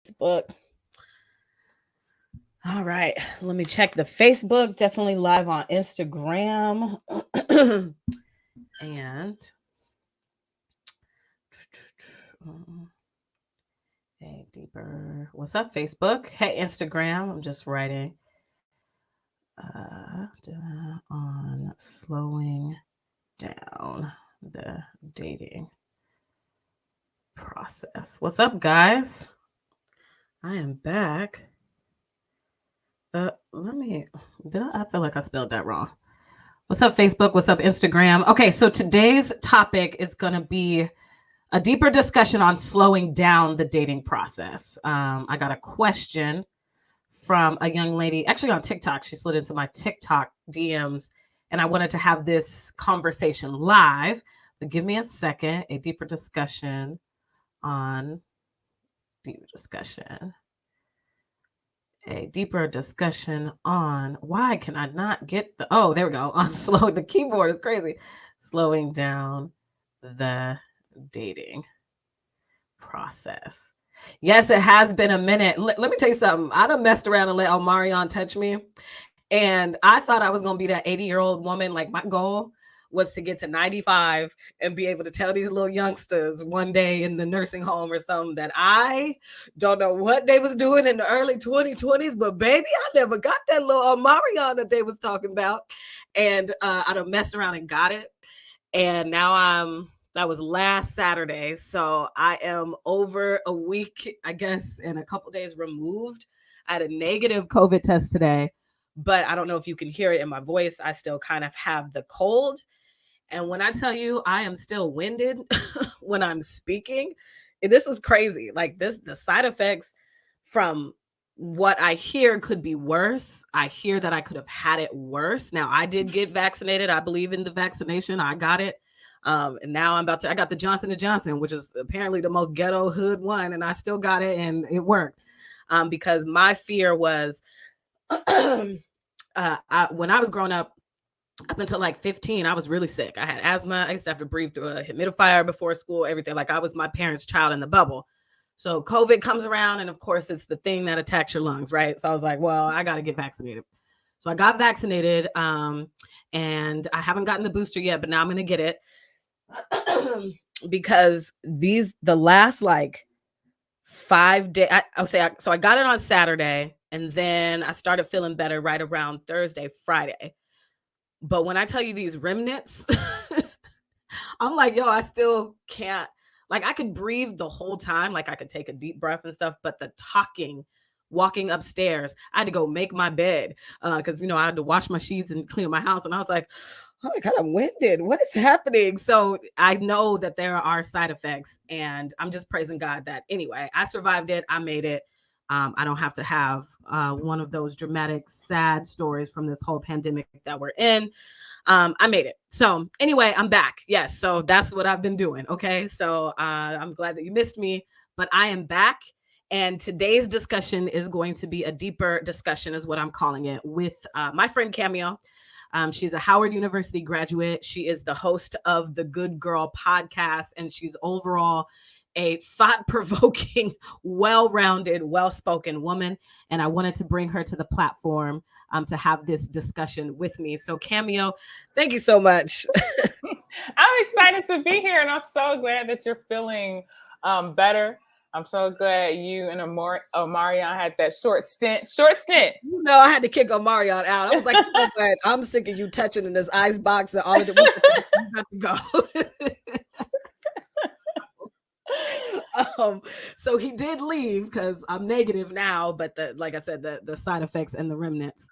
Facebook. All right, let me check the Facebook. Definitely live on Instagram. And a deeper. What's up, Facebook? Hey, Instagram. I'm just writing on slowing down the dating process. What's up, guys? I am back. I feel like I spelled that wrong. What's up, Facebook? What's up, Instagram? Okay, so today's topic is going to be a deeper discussion on slowing down the dating process. I got a question from a young lady, actually on TikTok. She slid into my TikTok DMs, and I wanted to have this conversation live. But give me a second. A deeper discussion on why can I not get there we go, on slow. The keyboard is crazy. Slowing down the dating process. Yes, it has been a minute. Let me tell you something. I done messed around and let Omarion touch me. And I thought I was going to be that 80-year-old woman. Like, my goal was to get to 95 and be able to tell these little youngsters one day in the nursing home or something that I don't know what they was doing in the early 2020s, but baby, I never got that little Omarion that they was talking about. And I done messed around and got it. And now that was last Saturday. So I am over a week, I guess, and a couple days removed. I had a negative COVID test today, but I don't know if you can hear it in my voice. I still kind of have the cold. And when I tell you I am still winded when I'm speaking, this is crazy. Like the side effects from what I hear could be worse. I hear that I could have had it worse. Now, I did get vaccinated. I believe in the vaccination. I got it. And now I got the Johnson & Johnson, which is apparently the most ghetto hood one. And I still got it and it worked. Because my fear was when I was growing up until like 15, I was really sick. I had asthma. I used to have to breathe through a humidifier before school, everything. Like I was my parents' child in the bubble. So COVID comes around, and of course, it's the thing that attacks your lungs, right? So I was like, well, I got to get vaccinated. So I got vaccinated, and I haven't gotten the booster yet, but now I'm going to get it because the last like 5 days, so I got it on Saturday, and then I started feeling better right around Thursday, Friday. But when I tell you these remnants, I'm like, yo, I still can't. Like, I could breathe the whole time. Like, I could take a deep breath and stuff. But the talking, walking upstairs, I had to go make my bed because, I had to wash my sheets and clean my house. And I was like, oh my God, I'm winded. What is happening? So I know that there are side effects. And I'm just praising God that, anyway, I survived it. I made it. I don't have to have one of those dramatic, sad stories from this whole pandemic that we're in. I made it. So anyway, I'm back. Yes. So that's what I've been doing. Okay. So I'm glad that you missed me, but I am back. And today's discussion is going to be a deeper discussion, is what I'm calling it, with my friend Cameo. She's a Howard University graduate. She is the host of the Good Girl podcast, and she's overall a thought-provoking, well-rounded, well-spoken woman. And I wanted to bring her to the platform to have this discussion with me. So Cameo, thank you so much. I'm excited to be here, and I'm so glad that you're feeling better. I'm so glad you and Omarion had that short stint. I had to kick Omarion out. I was like, I'm sick of you touching in this ice box and all of the you have to go. So he did leave because I'm negative now, but like I said, the side effects and the remnants,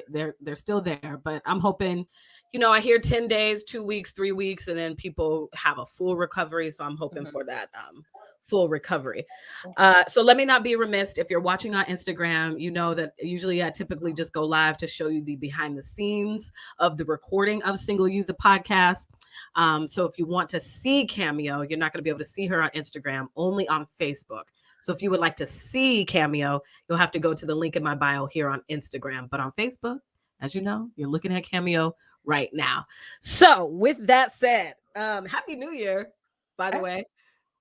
they're still there. But I'm hoping, I hear 10 days, 2 weeks, 3 weeks, and then people have a full recovery. So I'm hoping for that full recovery. So let me not be remiss. If you're watching on Instagram, you know that usually I typically just go live to show you the behind the scenes of the recording of Single You, the podcast. So if you want to see Cameo, you're not going to be able to see her on Instagram, only on Facebook. So if you would like to see Cameo, you'll have to go to the link in my bio here on Instagram. But on Facebook, as you know, you're looking at Cameo right now. So with that said, Happy New Year, by the way.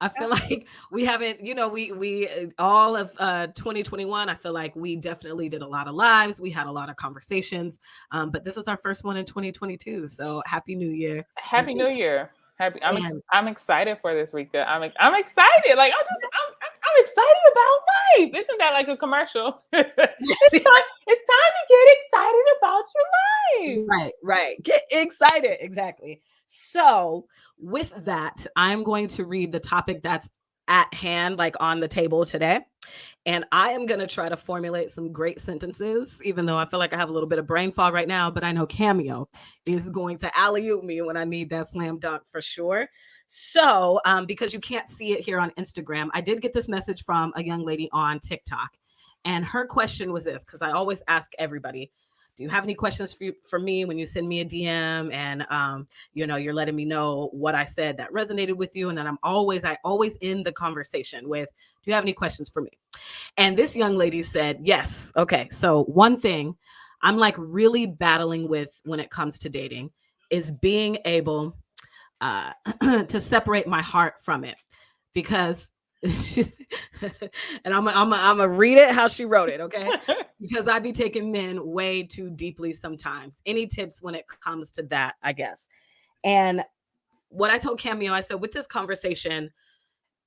I feel like we haven't, we all of 2021, I feel like we definitely did a lot of lives. We had a lot of conversations. But this is our first one in 2022. So happy New Year. And Happy New Year. Happy. and I'm excited for this week. I'm excited. Like I'm excited about life. Isn't that like a commercial? It's time to get excited about your life. right. Get excited. Exactly. So with that, I'm going to read the topic that's at hand, like on the table today. And I am going to try to formulate some great sentences, even though I feel like I have a little bit of brain fog right now. But I know Cameo is going to alley-oop me when I need that slam dunk for sure. So, because you can't see it here on Instagram, I did get this message from a young lady on TikTok. And her question was this, because I always ask everybody, do you have any questions for me when you send me a DM and you're letting me know what I said that resonated with you? And then I always end the conversation with, do you have any questions for me? And this young lady said, yes. Okay. So one thing I'm like really battling with when it comes to dating is being able to separate my heart from it, because and I'm gonna read it how she wrote it, okay? Because I be taking men way too deeply sometimes. Any tips when it comes to that, I guess? And what I told Cameo, I said, with this conversation,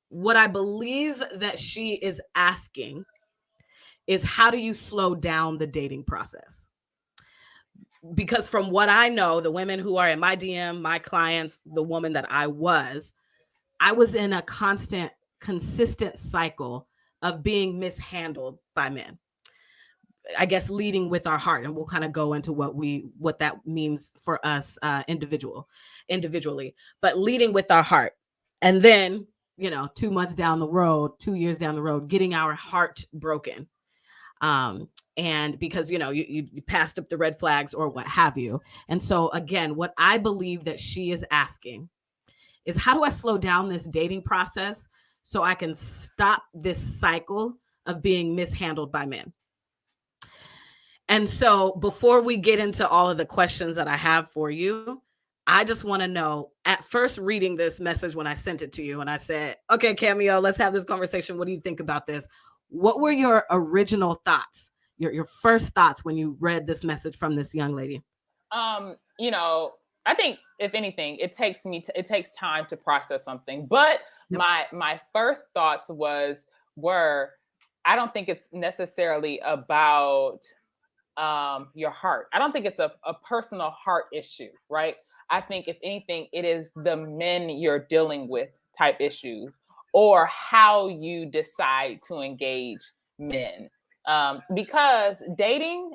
what I believe that she is asking is, how do you slow down the dating process? Because from what I know, the women who are in my DM, my clients, the woman that I was in a consistent cycle of being mishandled by men. I guess leading with our heart, and we'll kind of go into what that means for us individually, but leading with our heart. And then, 2 months down the road, 2 years down the road, getting our heart broken. And because, you passed up the red flags or what have you. And so again, what I believe that she is asking is, how do I slow down this dating process so I can stop this cycle of being mishandled by men? And so before we get into all of the questions that I have for you, I just want to know, at first reading this message when I sent it to you and I said, okay, Cameo, let's have this conversation. What do you think about this? What were your original thoughts, your first thoughts when you read this message from this young lady? I think if anything, it takes time to process something. But Yep. my first thoughts were, I don't think it's necessarily about your heart. I don't think it's a personal heart issue, right? I think if anything, it is the men you're dealing with type issue, or how you decide to engage men. Because dating,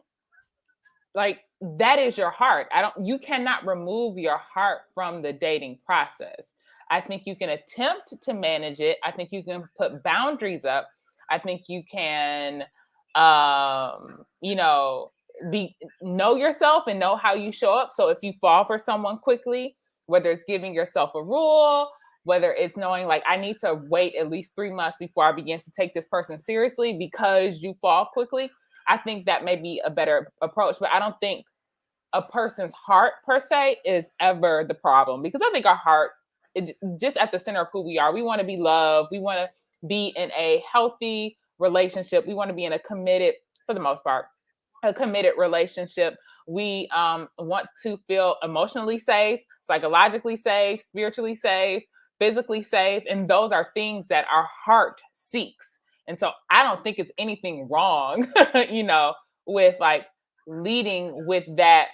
like, that is your heart. You cannot remove your heart from the dating process. I think you can attempt to manage it. I think you can put boundaries up. I think you can, know yourself and know how you show up. So if you fall for someone quickly, whether it's giving yourself a rule, whether it's knowing like, I need to wait at least 3 months before I begin to take this person seriously because you fall quickly, I think that may be a better approach. But I don't think a person's heart per se is ever the problem, because I think our heart is just at the center of who we are. We want to be loved. We want to be in a healthy relationship. We want to be in a committed, for the most part, a committed relationship. We want to feel emotionally safe, psychologically safe, spiritually safe, physically safe. And those are things that our heart seeks. And so I don't think it's anything wrong, with like leading with that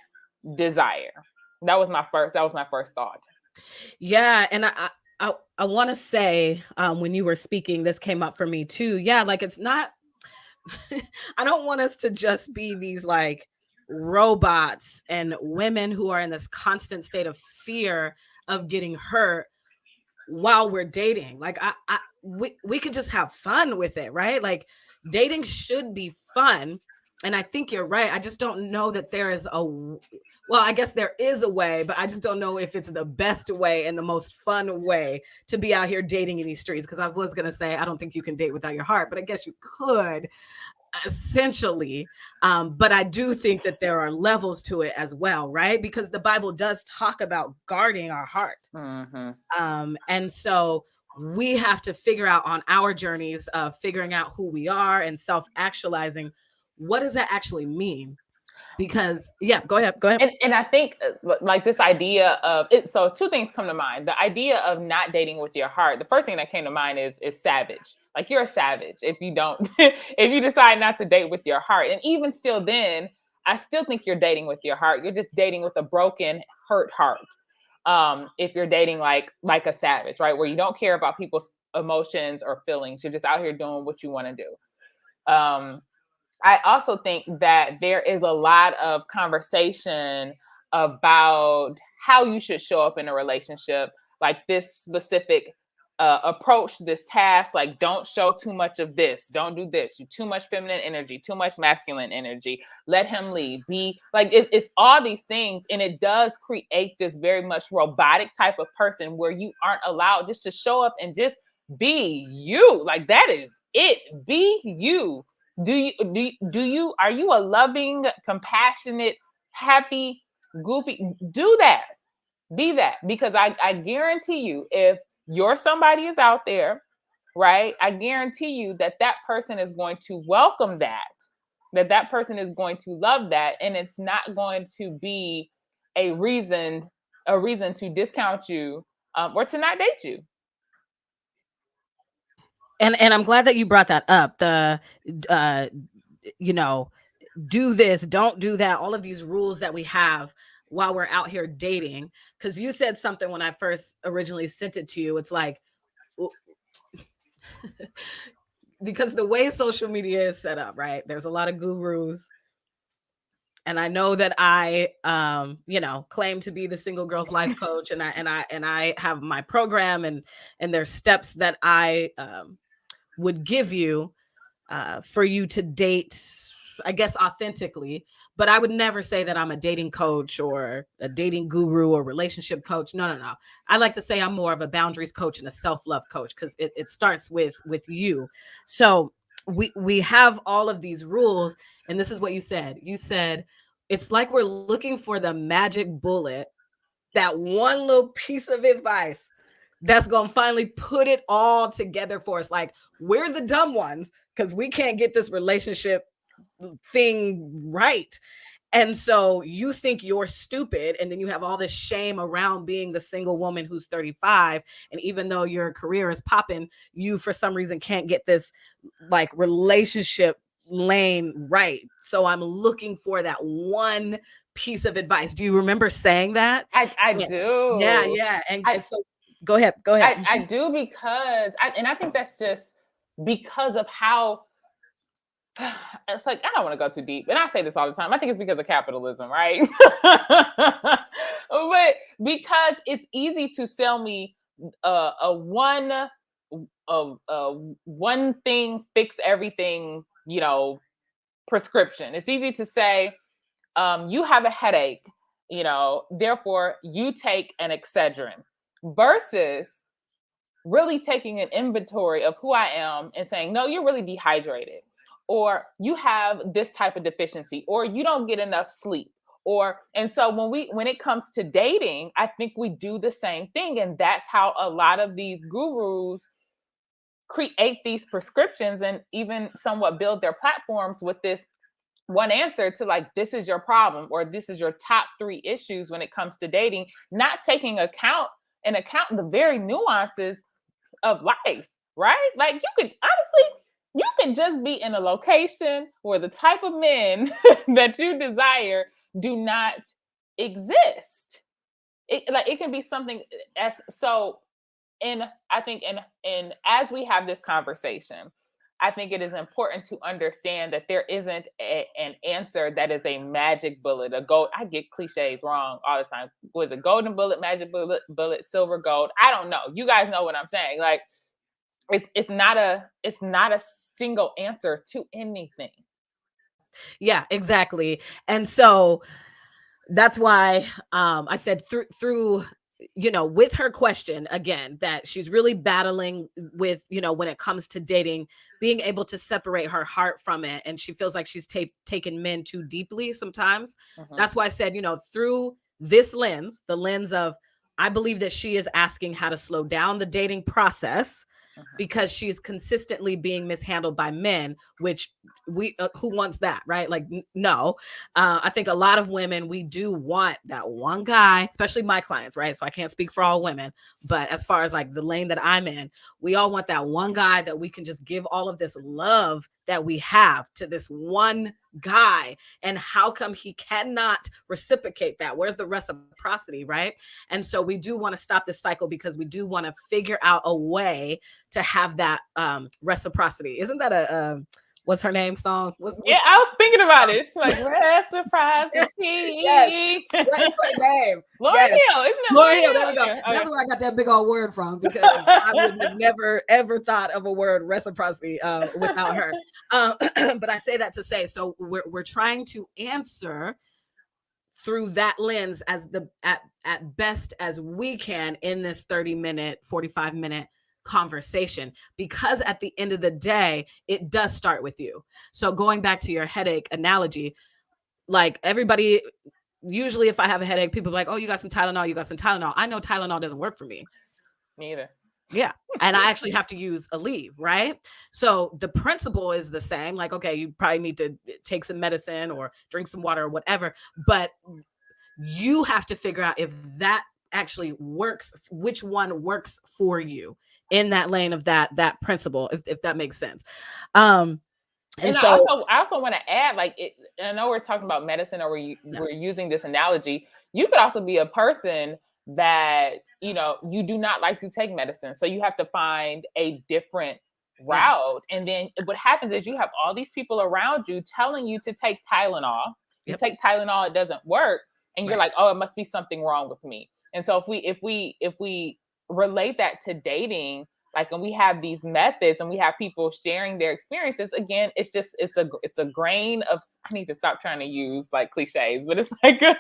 desire. That was my first thought. Yeah. And I want to say, when you were speaking, this came up for me too. Yeah. Like, it's not, I don't want us to just be these like robots and women who are in this constant state of fear of getting hurt while we're dating. Like, we could just have fun with it, right? Like, dating should be fun. And I think you're right. I just don't know that there is I guess there is a way, but I just don't know if it's the best way and the most fun way to be out here dating in these streets. Because I was going to say, I don't think you can date without your heart, but I guess you could, essentially. But I do think that there are levels to it as well, right? Because the Bible does talk about guarding our heart. Mm-hmm. And so we have to figure out on our journeys of figuring out who we are and self-actualizing, what does that actually mean? Because yeah, go ahead, go ahead. And I think like this idea of it, so two things come to mind. The idea of not dating with your heart. The first thing that came to mind is savage. Like you're a savage if you don't if you decide not to date with your heart. And even still then, I still think you're dating with your heart. You're just dating with a broken, hurt heart. If you're dating like a savage, right? Where you don't care about people's emotions or feelings. You're just out here doing what you want to do. I also think that there is a lot of conversation about how you should show up in a relationship, like this specific approach, this task, like don't show too much of this, don't do this, you too much feminine energy, too much masculine energy, let him lead, be like it's all these things, and it does create this very much robotic type of person where you aren't allowed just to show up and just be you. Like that is it, be you. Are you a loving, compassionate, happy, goofy? Do that. Be that. Because I guarantee you, if your somebody is out there, right? I guarantee you that that person is going to welcome that person is going to love that, and it's not going to be a reason to discount you or to not date you. And I'm glad that you brought that up. The you know, do this, don't do that, all of these rules that we have while we're out here dating. Because you said something when I first originally sent it to you. It's like, because the way social media is set up, right? There's a lot of gurus. And I know that I claim to be the single girl's life coach, and I have my program, and there's steps that I would give you for you to date, I guess, authentically. But I would never say that I'm a dating coach or a dating guru or relationship coach. No, no, no. I like to say I'm more of a boundaries coach and a self-love coach, because it starts with you. So we have all of these rules, and this is what you said. You said it's like we're looking for the magic bullet, that one little piece of advice that's gonna finally put it all together for us. Like, we're the dumb ones because we can't get this relationship thing right. And so you think you're stupid, and then you have all this shame around being the single woman who's 35, and even though your career is popping, you for some reason can't get this like relationship lane right. So I'm looking for that one piece of advice. Do you remember saying that? I Yeah. do. Yeah. And so go ahead. I do, because I think that's just because of how it's like, I don't want to go too deep, and I say this all the time. I think it's because of capitalism, right? But because it's easy to sell me a one thing fix everything, prescription. It's easy to say, you have a headache, therefore you take an Excedrin, versus really taking an inventory of who I am and saying, no, you're really dehydrated, or you have this type of deficiency, or you don't get enough sleep. And so when it comes to dating, I think we do the same thing. And that's how a lot of these gurus create these prescriptions and even somewhat build their platforms with this one answer to, like, this is your problem, or this is your top 3 issues when it comes to dating, not taking account the very nuances of life, right? Like, you could just be in a location where the type of men that you desire do not exist. It can be something as so. And I think, and as we have this conversation, I think it is important to understand that there isn't an answer that is a magic bullet, a gold. I get cliches wrong all the time. Was it golden bullet, magic bullet, silver gold? I don't know. You guys know what I'm saying. Like, it's not a single answer to anything. Yeah, exactly. And so that's why I said through with her question again, that she's really battling with, when it comes to dating, being able to separate her heart from it. And she feels like she's taken men too deeply sometimes. That's why I said, through this lens, the lens of I believe that she is asking how to slow down the dating process because she's consistently being mishandled by men, which we who wants that, right? Like no. I think a lot of women, we do want that one guy, especially my clients, right? So I can't speak for all women, but as far as like the lane that I'm in, we all want that one guy that we can just give all of this love that we have to this one guy. And how come he cannot reciprocate that? Where's the reciprocity, right? And so we do want to stop this cycle because we do want to figure out a way to have that reciprocity. Isn't that a what's her name song? Yeah, I was thinking about it. It's like reciprocity. Yes. What is her name? Lauren Hill, isn't it? Lauren Hill. There we go. Okay. That's where I got that big old word from, because I would have never ever thought of a word reciprocity without her. But I say that to say, so we're trying to answer through that lens as at best as we can in this 30-minute, 45-minute conversation, because at the end of the day, it does start with you. So going back to your headache analogy, like everybody, usually if I have a headache, people are like, oh, you got some Tylenol, you got some Tylenol. I know Tylenol doesn't work for me. Neither. Yeah. And I actually have to use Aleve, right? So the principle is the same. Like, okay, you probably need to take some medicine or drink some water or whatever, but you have to figure out if that actually works, which one works for you in that lane of that principle, if that makes sense. And so I also want to add, like, I know we're talking about medicine, or we're using this analogy. You could also be a person that, you know, you do not like to take medicine. So you have to find a different route. And then what happens is you have all these people around you telling you to take Tylenol. You take Tylenol, it doesn't work. And you're like, oh, it must be something wrong with me. And so if we relate that to dating, like, and we have these methods and we have people sharing their experiences, again, it's a grain of, I need to stop trying to use like cliches, but it's like a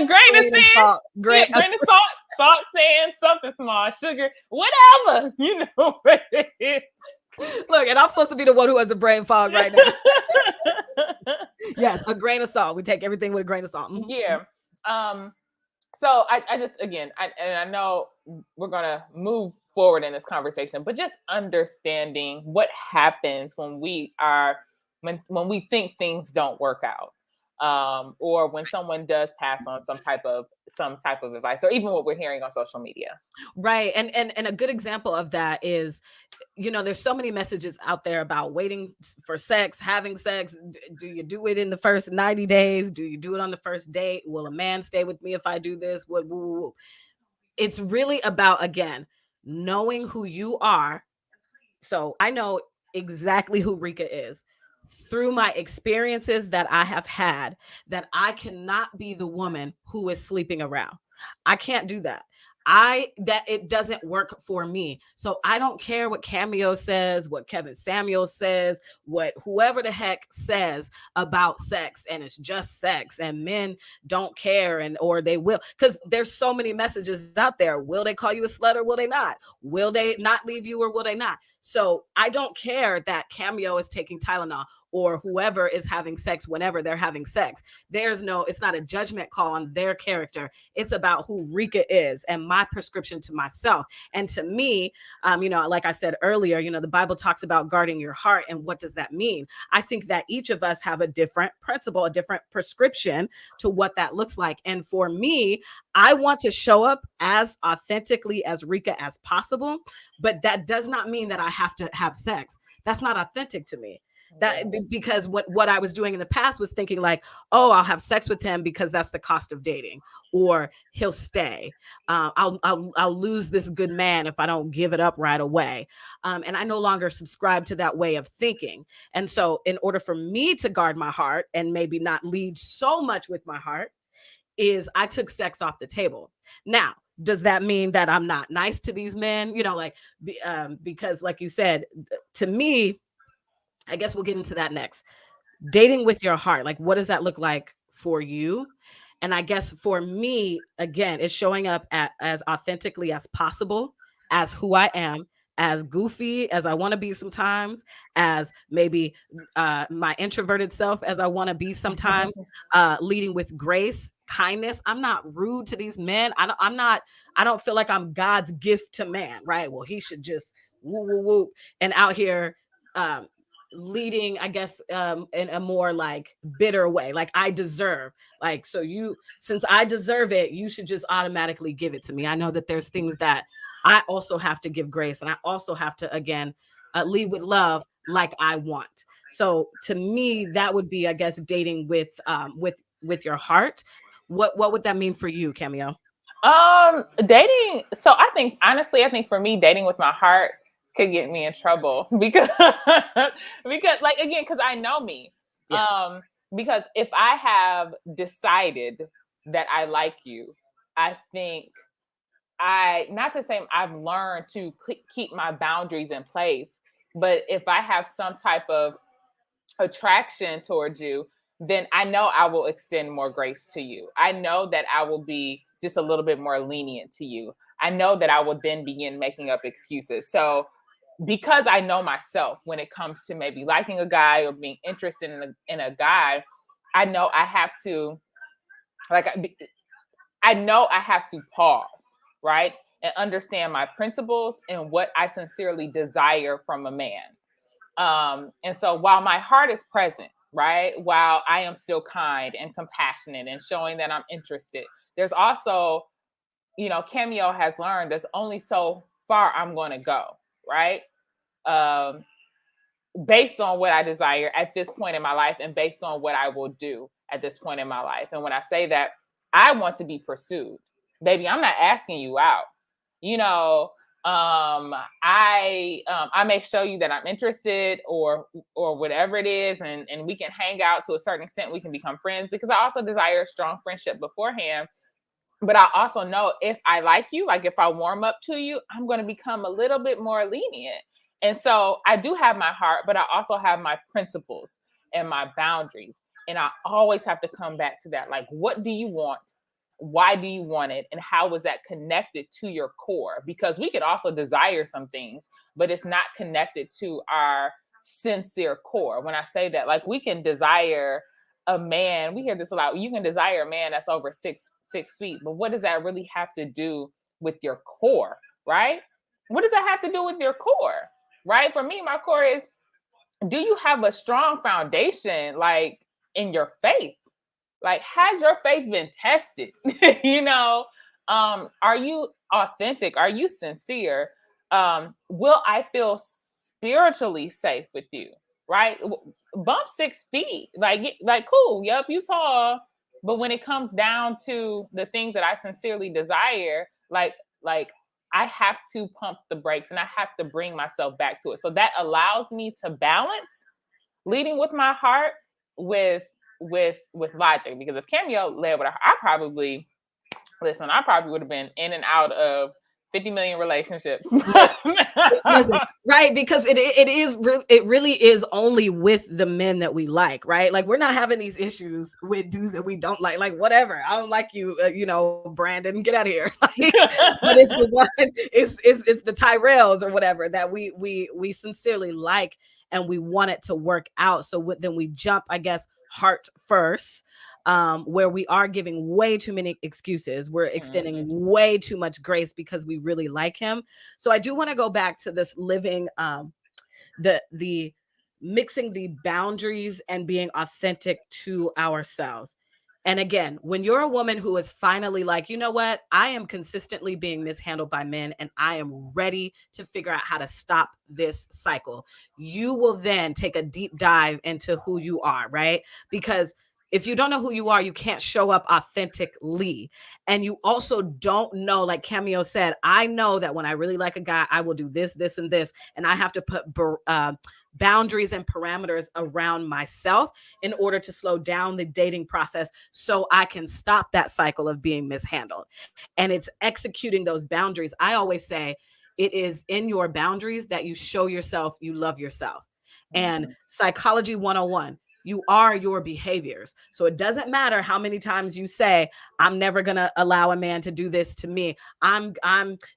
grain of sand, grain of salt, sand, something small, sugar, whatever, you know. Look, and I'm supposed to be the one who has a brain fog right now. Yes, a grain of salt. We take everything with a grain of salt. Mm-hmm. Yeah. So I just, again, I know we're going to move forward in this conversation, but just understanding what happens when we think things don't work out, or when someone does pass on some type of advice, or even what we're hearing on social media. Right. And a good example of that is, you know, there's so many messages out there about waiting for sex, having sex. Do you do it in the first 90 days? Do you do it on the first date? Will a man stay with me if I do this? What? It's really about, again, knowing who you are. So I know exactly who Reka is through my experiences that I have had, that I cannot be the woman who is sleeping around. I can't do that. That it doesn't work for me. So I don't care what Cameo says, what Kevin Samuel says, what whoever the heck says about sex, and it's just sex and men don't care, or they will, because there's so many messages out there. Will they call you a slut or will they not? Will they not leave you or will they not? So I don't care that Cameo is taking Tylenol or whoever is having sex whenever they're having sex. It's not a judgment call on their character. It's about who Reka is and my prescription to myself. And to me, you know, like I said earlier, you know, the Bible talks about guarding your heart. And what does that mean? I think that each of us have a different principle, a different prescription to what that looks like. And for me, I want to show up as authentically as Reka as possible, but that does not mean that I have to have sex. That's not authentic to me. That because what I was doing in the past was thinking like, oh, I'll have sex with him because that's the cost of dating, or he'll stay. I'll lose this good man if I don't give it up right away. And I no longer subscribe to that way of thinking. And so in order for me to guard my heart and maybe not lead so much with my heart, is I took sex off the table. Now, does that mean that I'm not nice to these men? You know, like, because like you said, to me, I guess we'll get into that next. Dating with your heart. Like, what does that look like for you? And I guess for me, again, it's showing up as authentically as possible as who I am as goofy as I want to be sometimes, as maybe my introverted self as I want to be sometimes, leading with grace, kindness. I'm not rude to these men. I don't feel like I'm God's gift to man, right? Well, he should just woo woo woo and out here um leading, I guess, in a more like bitter way, like I deserve, like, so you, since I deserve it, you should just automatically give it to me. I know that there's things that I also have to give grace, and I also have to, again, lead with love like I want. So to me, that would be, I guess, dating with your heart. What would that mean for you, Cameo? Dating. So I think, honestly, I think for me, dating with my heart could get me in trouble because, because like, again, because I know me. Yeah. Because if I have decided that I like you, I think not to say I've learned to keep my boundaries in place, but if I have some type of attraction towards you, then I know I will extend more grace to you. I know that I will be just a little bit more lenient to you. I know that I will then begin making up excuses. So, because I know myself when it comes to maybe liking a guy or being interested in a guy, I know I have to, like, I know I have to pause, right? And understand my principles and what I sincerely desire from a man. And so while my heart is present, right, while I am still kind and compassionate and showing that I'm interested, there's also, Cameo has learned there's only so far I'm going to go, right? Um, Based on what I desire at this point in my life and based on what I will do at this point in my life. And when I say that, I want to be pursued. Baby, I'm not asking you out. You know, I may show you that I'm interested or whatever it is, and we can hang out to a certain extent. We can become friends because I also desire a strong friendship beforehand. But I also know if I like you, like if I warm up to you, I'm going to become a little bit more lenient. And so I do have my heart, but I also have my principles and my boundaries. And I always have to come back to that. Like, what do you want? Why do you want it? And how is that connected to your core? Because we could also desire some things, but it's not connected to our sincere core. When I say that, like, we can desire a man, we hear this a lot. You can desire a man that's over 6 feet, but what does that really have to do with your core, right? What does that have to do with your core, right? For me, my core is, do you have a strong foundation, like, in your faith? Like, has your faith been tested? you know, are you authentic? Are you sincere? Will I feel spiritually safe with you? Right? Bump 6 feet, like cool. Yep, you tall. But when it comes down to the things that I sincerely desire, like I have to pump the brakes and I have to bring myself back to it. So that allows me to balance leading with my heart with logic. Because if Cameo led with her, I probably would have been in and out of 50 million relationships. Listen, right? Because it really is only with the men that we like, right? Like, we're not having these issues with dudes that we don't like. Like, whatever, I don't like you, Brandon, get out of here. Like, but it's the one, it's the Tyrells or whatever that we sincerely like, and we want it to work out. So then we jump, I guess, heart first, where we are giving way too many excuses. We're extending way too much grace because we really like him. So I do want to go back to this living, the mixing the boundaries and being authentic to ourselves. And again, when you're a woman who is finally like, you know what, I am consistently being mishandled by men and I am ready to figure out how to stop this cycle, you will then take a deep dive into who you are, right? Because if you don't know who you are, you can't show up authentically. And you also don't know, like Cameo said, I know that when I really like a guy, I will do this, this, and this. And I have to put boundaries and parameters around myself in order to slow down the dating process so I can stop that cycle of being mishandled. And it's executing those boundaries. I always say it is in your boundaries that you show yourself you love yourself. And psychology 101, You are your behaviors. So it doesn't matter how many times you say, I'm never going to allow a man to do this to me. I'm,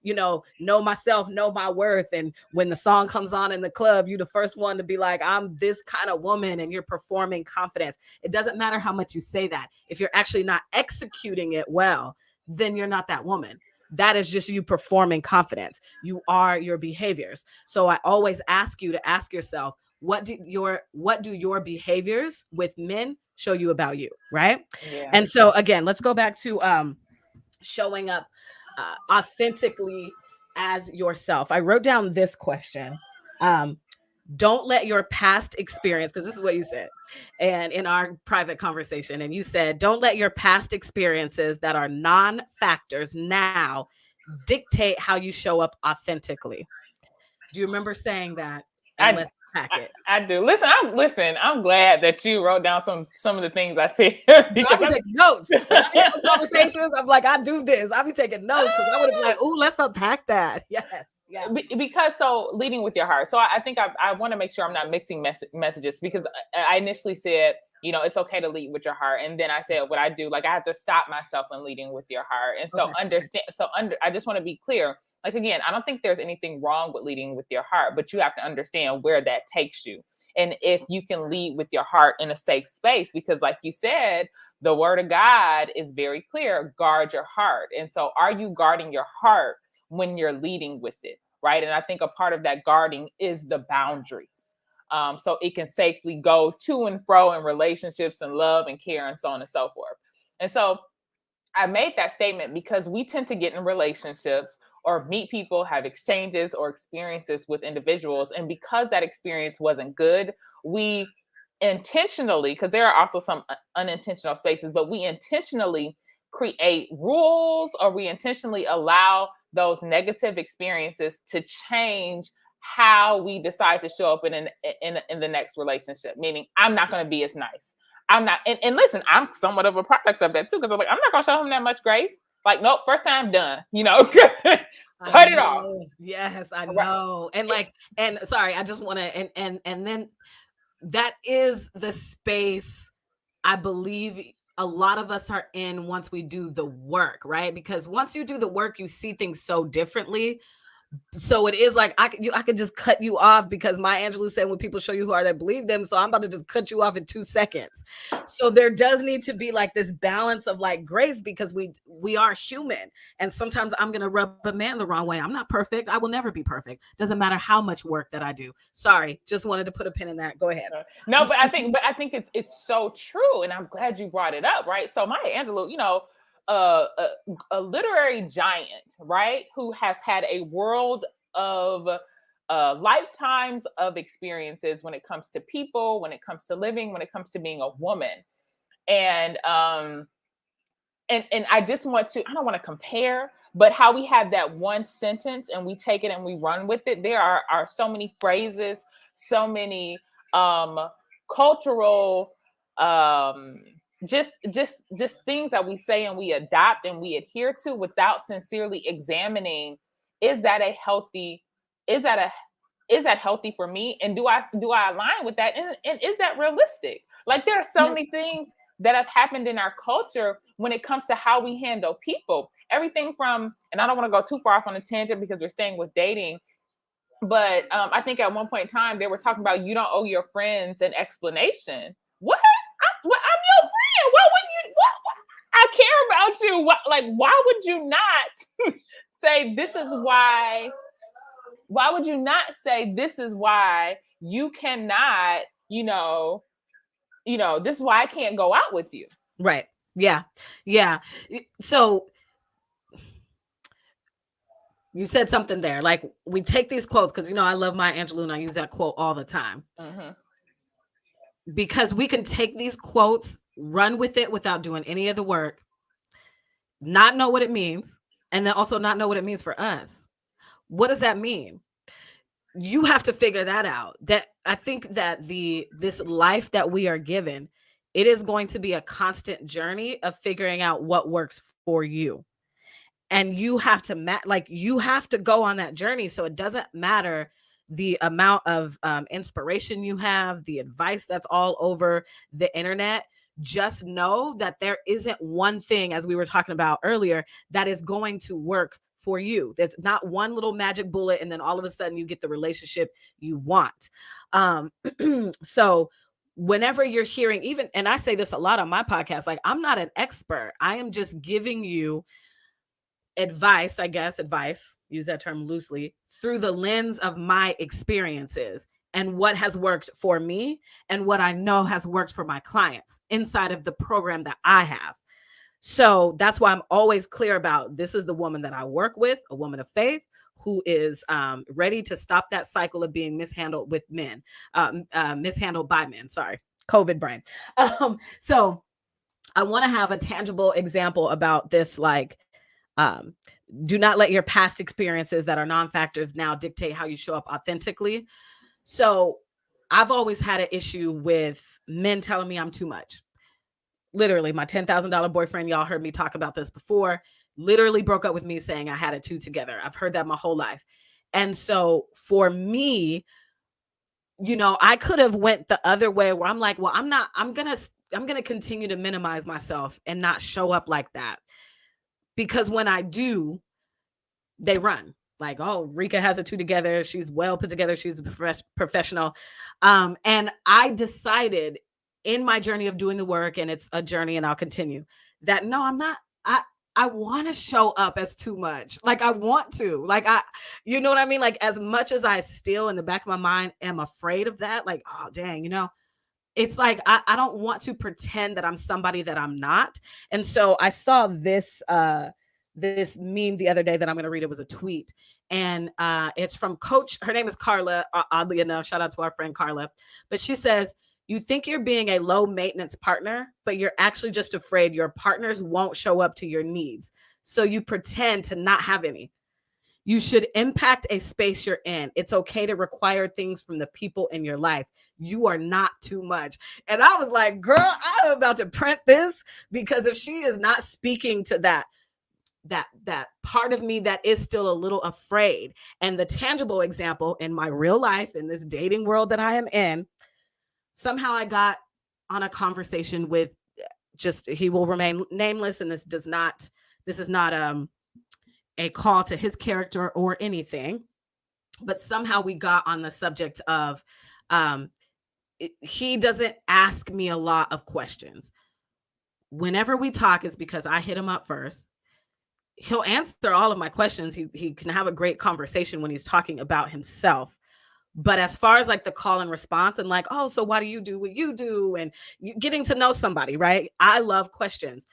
know myself, know my worth. And when the song comes on in the club, you the first one to be like, I'm this kind of woman, and you're performing confidence. It doesn't matter how much you say that. If you're actually not executing it well, then you're not that woman. That is just you performing confidence. You are your behaviors. So I always ask you to ask yourself, what do your behaviors with men show you about you, right? Yeah. And so again, let's go back to showing up authentically as yourself. I wrote down this question. Don't let your past experience, because this is what you said, and in our private conversation, and you said, don't let your past experiences that are non-factors now dictate how you show up authentically. Do you remember saying that? And let's pack it. I do. Listen, I'm glad that you wrote down some of the things I said. Because I can take notes. When I have conversations, I'm like, I do this. I'll be taking notes because I would have been like, ooh, let's unpack that. Yes. Yeah. Because so leading with your heart. So I think I want to make sure I'm not mixing messages, because I initially said, it's okay to lead with your heart. And then I said what I do, like I have to stop myself when leading with your heart. And so I just want to be clear. Like, again, I don't think there's anything wrong with leading with your heart, but you have to understand where that takes you. And if you can lead with your heart in a safe space, because like you said, the word of God is very clear, guard your heart. And so are you guarding your heart when you're leading with it, right? And I think a part of that guarding is the boundaries. So it can safely go to and fro in relationships and love and care and so on and so forth. And so I made that statement because we tend to get in relationships or meet people, have exchanges or experiences with individuals. And because that experience wasn't good, we intentionally, because there are also some unintentional spaces, but we intentionally create rules, or we intentionally allow those negative experiences to change how we decide to show up in the next relationship. Meaning, I'm not going to be as nice. I'm not, and listen, I'm somewhat of a product of that too, because I'm like, I'm not going to show him that much grace. Like, nope, first time done, cut it off. Yes, I know. And sorry, I just want to, and then that is the space I believe a lot of us are in once we do the work, right? Because once you do the work, you see things so differently. So it is like I could just cut you off, because Maya Angelou said, when people show you who are, that believe them. So I'm about to just cut you off in 2 seconds. So there does need to be like this balance of like grace, because we are human, and sometimes I'm gonna rub a man the wrong way. I'm not perfect. I will never be perfect. Doesn't matter how much work that I do. Sorry, just wanted to put a pin in that. Go ahead. No, but I think it's so true, and I'm glad you brought it up, right? So Maya Angelou, a literary giant, right, who has had a world of lifetimes of experiences when it comes to people, when it comes to living, when it comes to being a woman. And I just want to, I don't want to compare, but how we have that one sentence and we take it and we run with it. There are so many phrases, so many cultural just things that we say and we adopt and we adhere to without sincerely examining, is that healthy for me? And do I align with that? And is that realistic? Like, there are so many things that have happened in our culture when it comes to how we handle people. Everything from, and I don't want to go too far off on a tangent because we're staying with dating, but I think at one point in time they were talking about, you don't owe your friends an explanation. What? I'm your friend. What would you? What? I care about you. What? Like, why would you not say this is why? Why would you not say this is why you cannot? This is why I can't go out with you. Right. Yeah. Yeah. So you said something there. Like, we take these quotes, because I love Maya Angelou and I use that quote all the time. Mm-hmm. Because we can take these quotes, run with it without doing any of the work, not know what it means, and then also not know what it means for us. What does that mean? You have to figure that out. That I think that this life that we are given, it is going to be a constant journey of figuring out what works for you. And you have to you have to go on that journey. So it doesn't matter the amount of inspiration you have, the advice that's all over the internet, just know that there isn't one thing, as we were talking about earlier, that is going to work for you. There's not one little magic bullet, and then all of a sudden you get the relationship you want. Um, so whenever you're hearing, even, and I say this a lot on my podcast, like, I'm not an expert. I am just giving you advice, I guess, advice, use that term loosely, through the lens of my experiences and what has worked for me and what I know has worked for my clients inside of the program that I have. So that's why I'm always clear about, this is the woman that I work with, a woman of faith who is ready to stop that cycle of being mishandled with men, mishandled by men. Sorry, COVID brain. So I want to have a tangible example about this, like, um, do not let your past experiences that are non-factors now dictate how you show up authentically. So I've always had an issue with men telling me I'm too much. Literally, my $10,000 boyfriend, y'all heard me talk about this before, literally broke up with me saying I had it two together. I've heard that my whole life. And so for me, I could have went the other way where I'm like, well, I'm going to continue to minimize myself and not show up like that. Because when I do, they run like, oh, Reka has it two together. She's well put together. She's a professional. And I decided in my journey of doing the work, and it's a journey and I'll continue, that no, I'm not. I want to show up as too much. Like, I want to, like, you know what I mean? Like, as much as I still in the back of my mind am afraid of that, like, oh, dang, it's like, I don't want to pretend that I'm somebody that I'm not. And so I saw this meme the other day that I'm going to read. It was a tweet, and it's from Coach. Her name is Carla. Oddly enough, shout out to our friend Carla. But she says, you think you're being a low maintenance partner, but you're actually just afraid your partners won't show up to your needs. So you pretend to not have any. You should impact a space you're in. It's okay to require things from the people in your life. You are not too much. And I was like, girl, I'm about to print this, because if she is not speaking to that part of me that is still a little afraid. And the tangible example in my real life, in this dating world that I am in, somehow I got on a conversation with, just, he will remain nameless, and this is not a call to his character or anything, but somehow we got on the subject of, he doesn't ask me a lot of questions. Whenever we talk, it's because I hit him up first. He'll answer all of my questions. He can have a great conversation when he's talking about himself. But as far as like the call and response and like, oh, so why do you do what you do? And getting to know somebody, right? I love questions.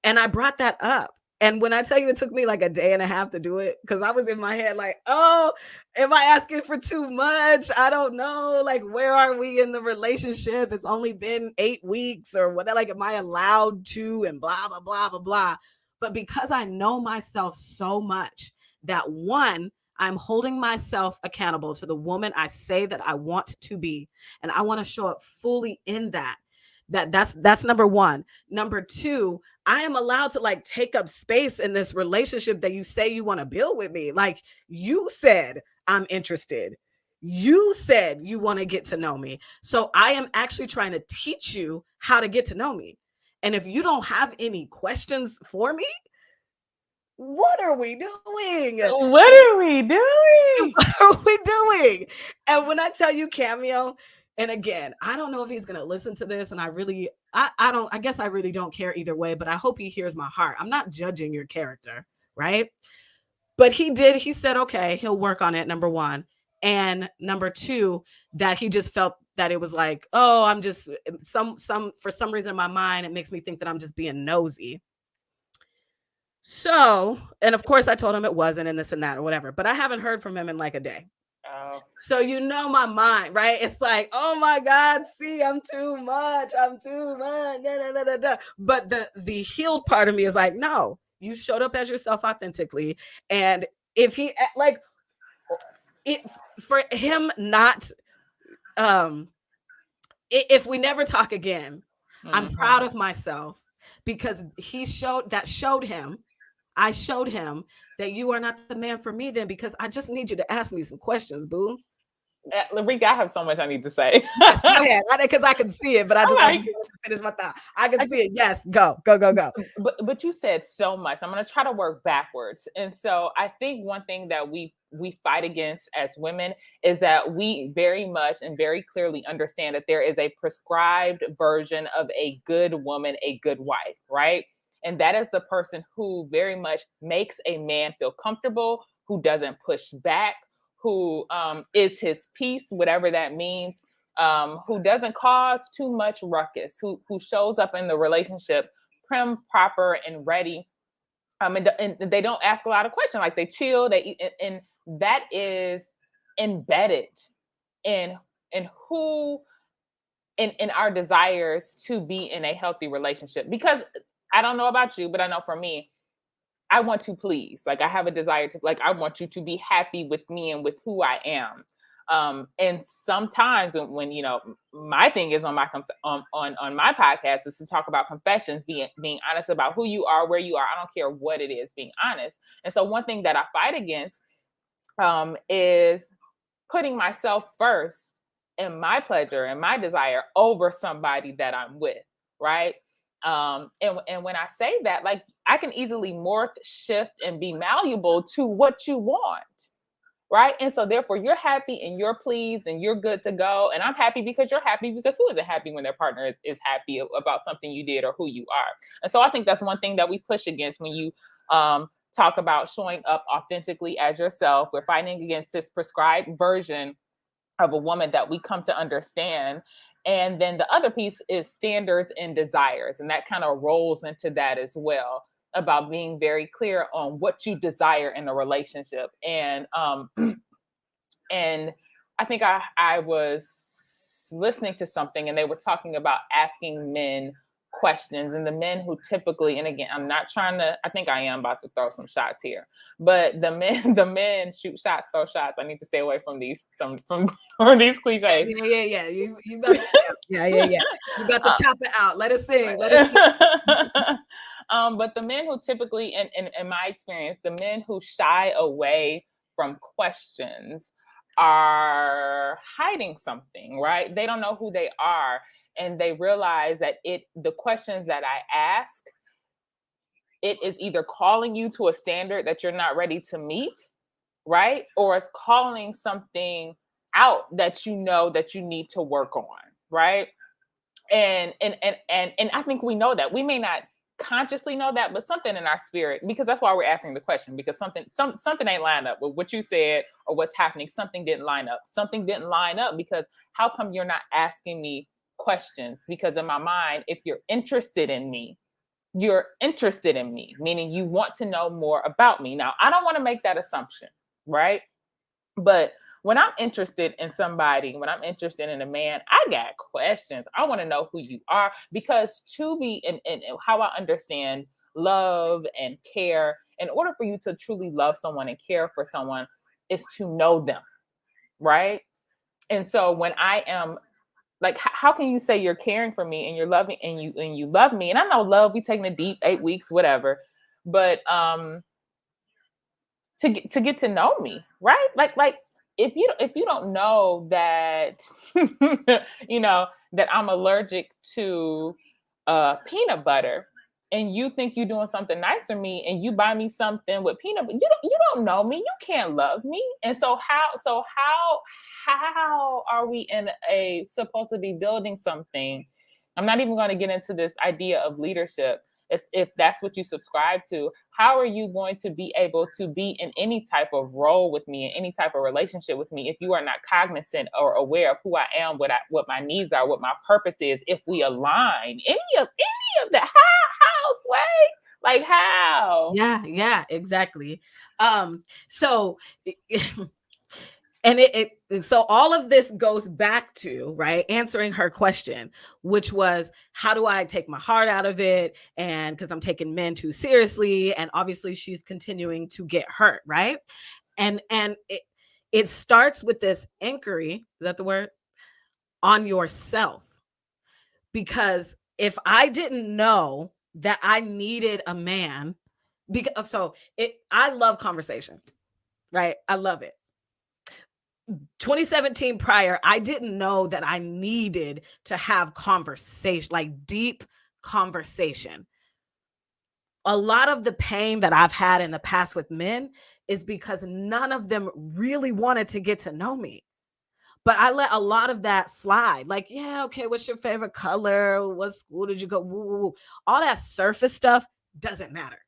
And I brought that up. And when I tell you, it took me like a day and a half to do it, because I was in my head like, oh, am I asking for too much? I don't know. Like, where are we in the relationship? It's only been 8 weeks or what? Like, am I allowed to? And blah, blah, blah, blah, blah. But because I know myself so much that, one, I'm holding myself accountable to the woman I say that I want to be. And I want to show up fully in that. That's number one. Number two, I am allowed to like take up space in this relationship that you say you want to build with me. Like, you said, I'm interested. You said you want to get to know me. So I am actually trying to teach you how to get to know me. And if you don't have any questions for me, what are we doing? What are we doing? What are we doing? And when I tell you, Cameo, and again, I don't know if he's gonna listen to this, and I guess I really don't care either way, but I hope he hears my heart. I'm not judging your character, right? But he said, okay, he'll work on it, number one. And number two, that he just felt that it was like, oh, I'm just for some reason in my mind, it makes me think that I'm just being nosy. So, and of course I told him it wasn't, and this and that or whatever, but I haven't heard from him in like a day. Oh. So my mind, right? It's like, oh my God, see, I'm too much. I'm too much. Da, da, da, da, da. But the healed part of me is like, no, you showed up as yourself authentically. And if he like it for him not, if we never talk again, I'm proud of myself, because I showed him that you are not the man for me then, because I just need you to ask me some questions, boo. Reka, I have so much I need to say. Yes, go ahead. Because I can see it, but I just Like, want to finish my thought. I can see it. Yes, go. But you said so much. I'm going to try to work backwards. And so I think one thing that we fight against as women is that we very much and very clearly understand that there is a prescribed version of a good woman, a good wife, right? And that is the person who very much makes a man feel comfortable, who doesn't push back, who is his peace, whatever that means, who doesn't cause too much ruckus, who shows up in the relationship prim, proper, and ready. And they don't ask a lot of questions. Like they chill, they eat, and that is embedded in who in our desires to be in a healthy relationship. Because I don't know about you, but I know for me, I want to please. Like I have a desire to, like, I want you to be happy with me and with who I am. And sometimes when you know, my thing is on my on my podcast is to talk about confessions, being honest about who you are, where you are. I don't care what it is, being honest. And so one thing that I fight against is putting myself first and my pleasure and my desire over somebody that I'm with, right? And when I say that, like, I can easily morph, shift, and be malleable to what you want, right? And so therefore you're happy and you're pleased and you're good to go. And I'm happy because you're happy, because who isn't happy when their partner is happy about something you did or who you are? And so I think that's one thing that we push against when you talk about showing up authentically as yourself. We're fighting against this prescribed version of a woman that we come to understand. And then the other piece is standards and desires. And that kind of rolls into that as well, about being very clear on what you desire in a relationship. And and I think I was listening to something and they were talking about asking men questions, and the men who typically, and again, I'm not trying to, I think I am about to throw some shots here, but the men shoot shots, throw shots. I need to stay away from these from these cliches. Yeah. You got to, yeah. You got to chop it out. Let us sing. But the men who typically, in my experience, the men who shy away from questions are hiding something, right? They don't know who they are. And they realize that the questions that I ask, it is either calling you to a standard that you're not ready to meet, right? Or it's calling something out that you know that you need to work on, right? And I think we know that. We may not consciously know that, but something in our spirit, because that's why we're asking the question, because something ain't lined up with what you said or what's happening. Something didn't line up. Something didn't line up because how come you're not asking me questions? Because in my mind, if you're interested in me, meaning you want to know more about me. Now, I don't want to make that assumption, right? But when I'm interested in somebody, when I'm interested in a man, I got questions. I want to know who you are, because to be in how I understand love and care, in order for you to truly love someone and care for someone, is to know them, right? And so when I am like, how can you say you're caring for me and you're loving and you love me? And I know love, we taking a deep 8 weeks, whatever, but to get to know me, right? Like if you don't know that you know that I'm allergic to peanut butter, and you think you're doing something nice for me, and you buy me something with peanut butter, you don't know me, you can't love me. And so how are we supposed to be building something? I'm not even going to get into this idea of leadership. If that's what you subscribe to, how are you going to be able to be in any type of role with me, in any type of relationship with me, if you are not cognizant or aware of who I am, what my needs are, what my purpose is? If we align any of that, how Sway? Like how? Yeah, exactly. So and so all of this goes back to, right, answering her question, which was, how do I take my heart out of it? And because I'm taking men too seriously, and obviously she's continuing to get hurt, right? And it starts with this inquiry, is that the word, on yourself. Because if I didn't know that I needed a man, I love conversation, right? I love it. 2017 prior, I didn't know that I needed to have conversation, like deep conversation. A lot of the pain that I've had in the past with men is because none of them really wanted to get to know me. But I let a lot of that slide. Like, yeah, okay, what's your favorite color? What school did you go? Woo, woo, woo. All that surface stuff doesn't matter.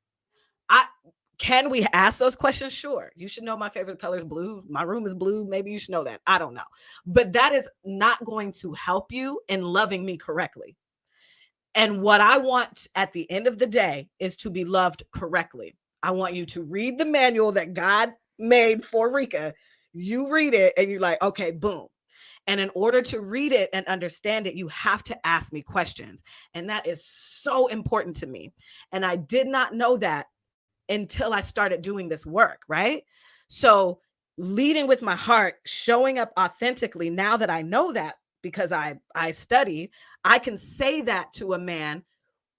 Can we ask those questions? Sure. You should know my favorite color is blue. My room is blue. Maybe you should know that. I don't know. But that is not going to help you in loving me correctly. And what I want at the end of the day is to be loved correctly. I want you to read the manual that God made for Reka. You read it and you're like, okay, boom. And in order to read it and understand it, you have to ask me questions. And that is so important to me. And I did not know that until I started doing this work, right? So leading with my heart, showing up authentically, now that I know that because I studied, I can say that to a man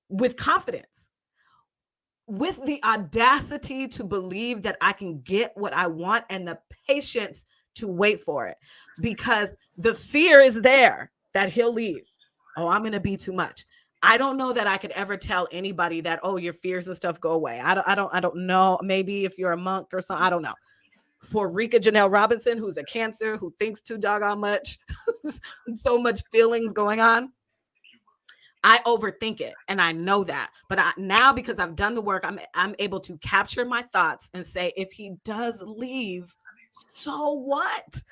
with confidence, with the audacity to believe that I can get what I want and the patience to wait for it, because the fear is there that he'll leave. Oh, I'm going to be too much. I don't know that I could ever tell anybody that, oh, your fears and stuff go away. I don't know. Maybe if you're a monk or something, I don't know. For Reka Janelle Robinson, who's a Cancer, who thinks too doggone much, so much feelings going on, I overthink it, and I know that. But now, because I've done the work, I'm able to capture my thoughts and say, if he does leave, so what?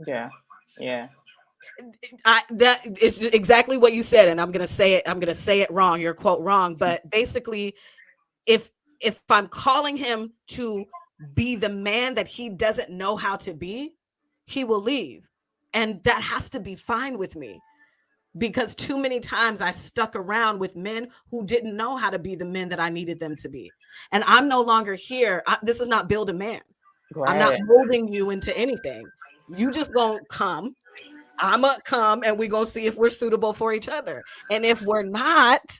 Yeah. That is exactly what you said, and I'm gonna say it wrong, your quote wrong, but basically, if I'm calling him to be the man that he doesn't know how to be, he will leave, and that has to be fine with me, because too many times I stuck around with men who didn't know how to be the men that I needed them to be, and I'm no longer here. This is not build a man. Right. I'm not molding you into anything. You just gonna come. I'm gonna come and we're gonna see if we're suitable for each other. And if we're not,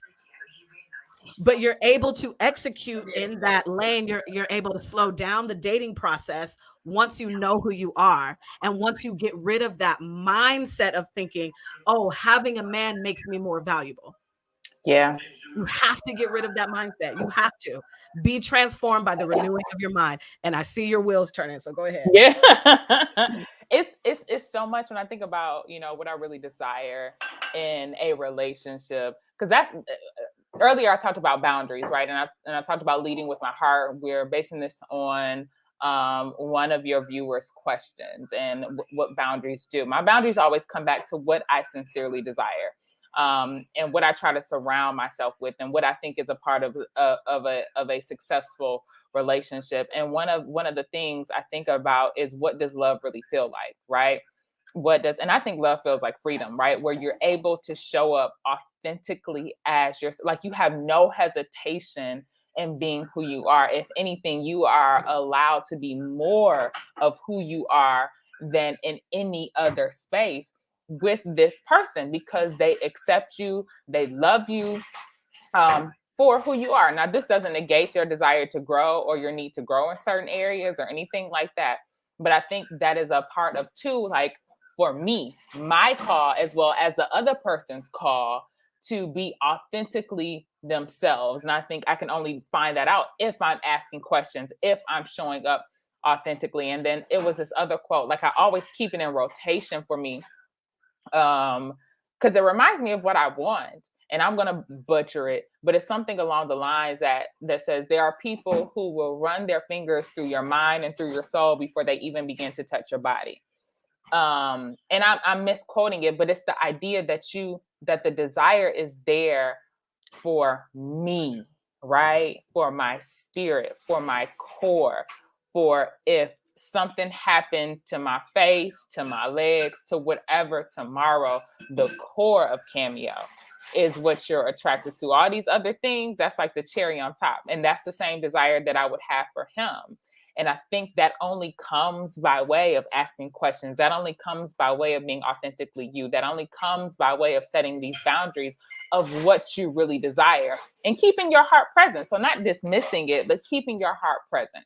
but you're able to execute in that lane, you're able to slow down the dating process once you know who you are. And once you get rid of that mindset of thinking, oh, having a man makes me more valuable. Yeah. You have to get rid of that mindset. You have to be transformed by the renewing of your mind. And I see your wheels turning. So go ahead. Yeah. It's so much when I think about, what I really desire in a relationship, because that's earlier I talked about boundaries, right? And I talked about leading with my heart. We're basing this on one of your viewers' questions and what boundaries do. My boundaries always come back to what I sincerely desire. And what I try to surround myself with, and what I think is a part of a successful relationship. And one of the things I think about is, what does love really feel like, right? And I think love feels like freedom, right? Where you're able to show up authentically as yourself, like you have no hesitation in being who you are. If anything, you are allowed to be more of who you are than in any other space with this person, because they accept you, they love you for who you are. Now, this doesn't negate your desire to grow or your need to grow in certain areas or anything like that. But I think that is a part of, too, like for me, my call, as well as the other person's call, to be authentically themselves. And I think I can only find that out if I'm asking questions, if I'm showing up authentically. And then it was this other quote, like I always keep it in rotation for me, because it reminds me of what I want, and I'm going to butcher it, but it's something along the lines that says there are people who will run their fingers through your mind and through your soul before they even begin to touch your body. And I'm misquoting it, but it's the idea that the desire is there for me, right? For my spirit, for my core, for if something happened to my face, to my legs, to whatever tomorrow, the core of Cameo is what you're attracted to. All these other things, that's like the cherry on top. And that's the same desire that I would have for him. And I think that only comes by way of asking questions. That only comes by way of being authentically you. That only comes by way of setting these boundaries of what you really desire and keeping your heart present. So not dismissing it, but keeping your heart present.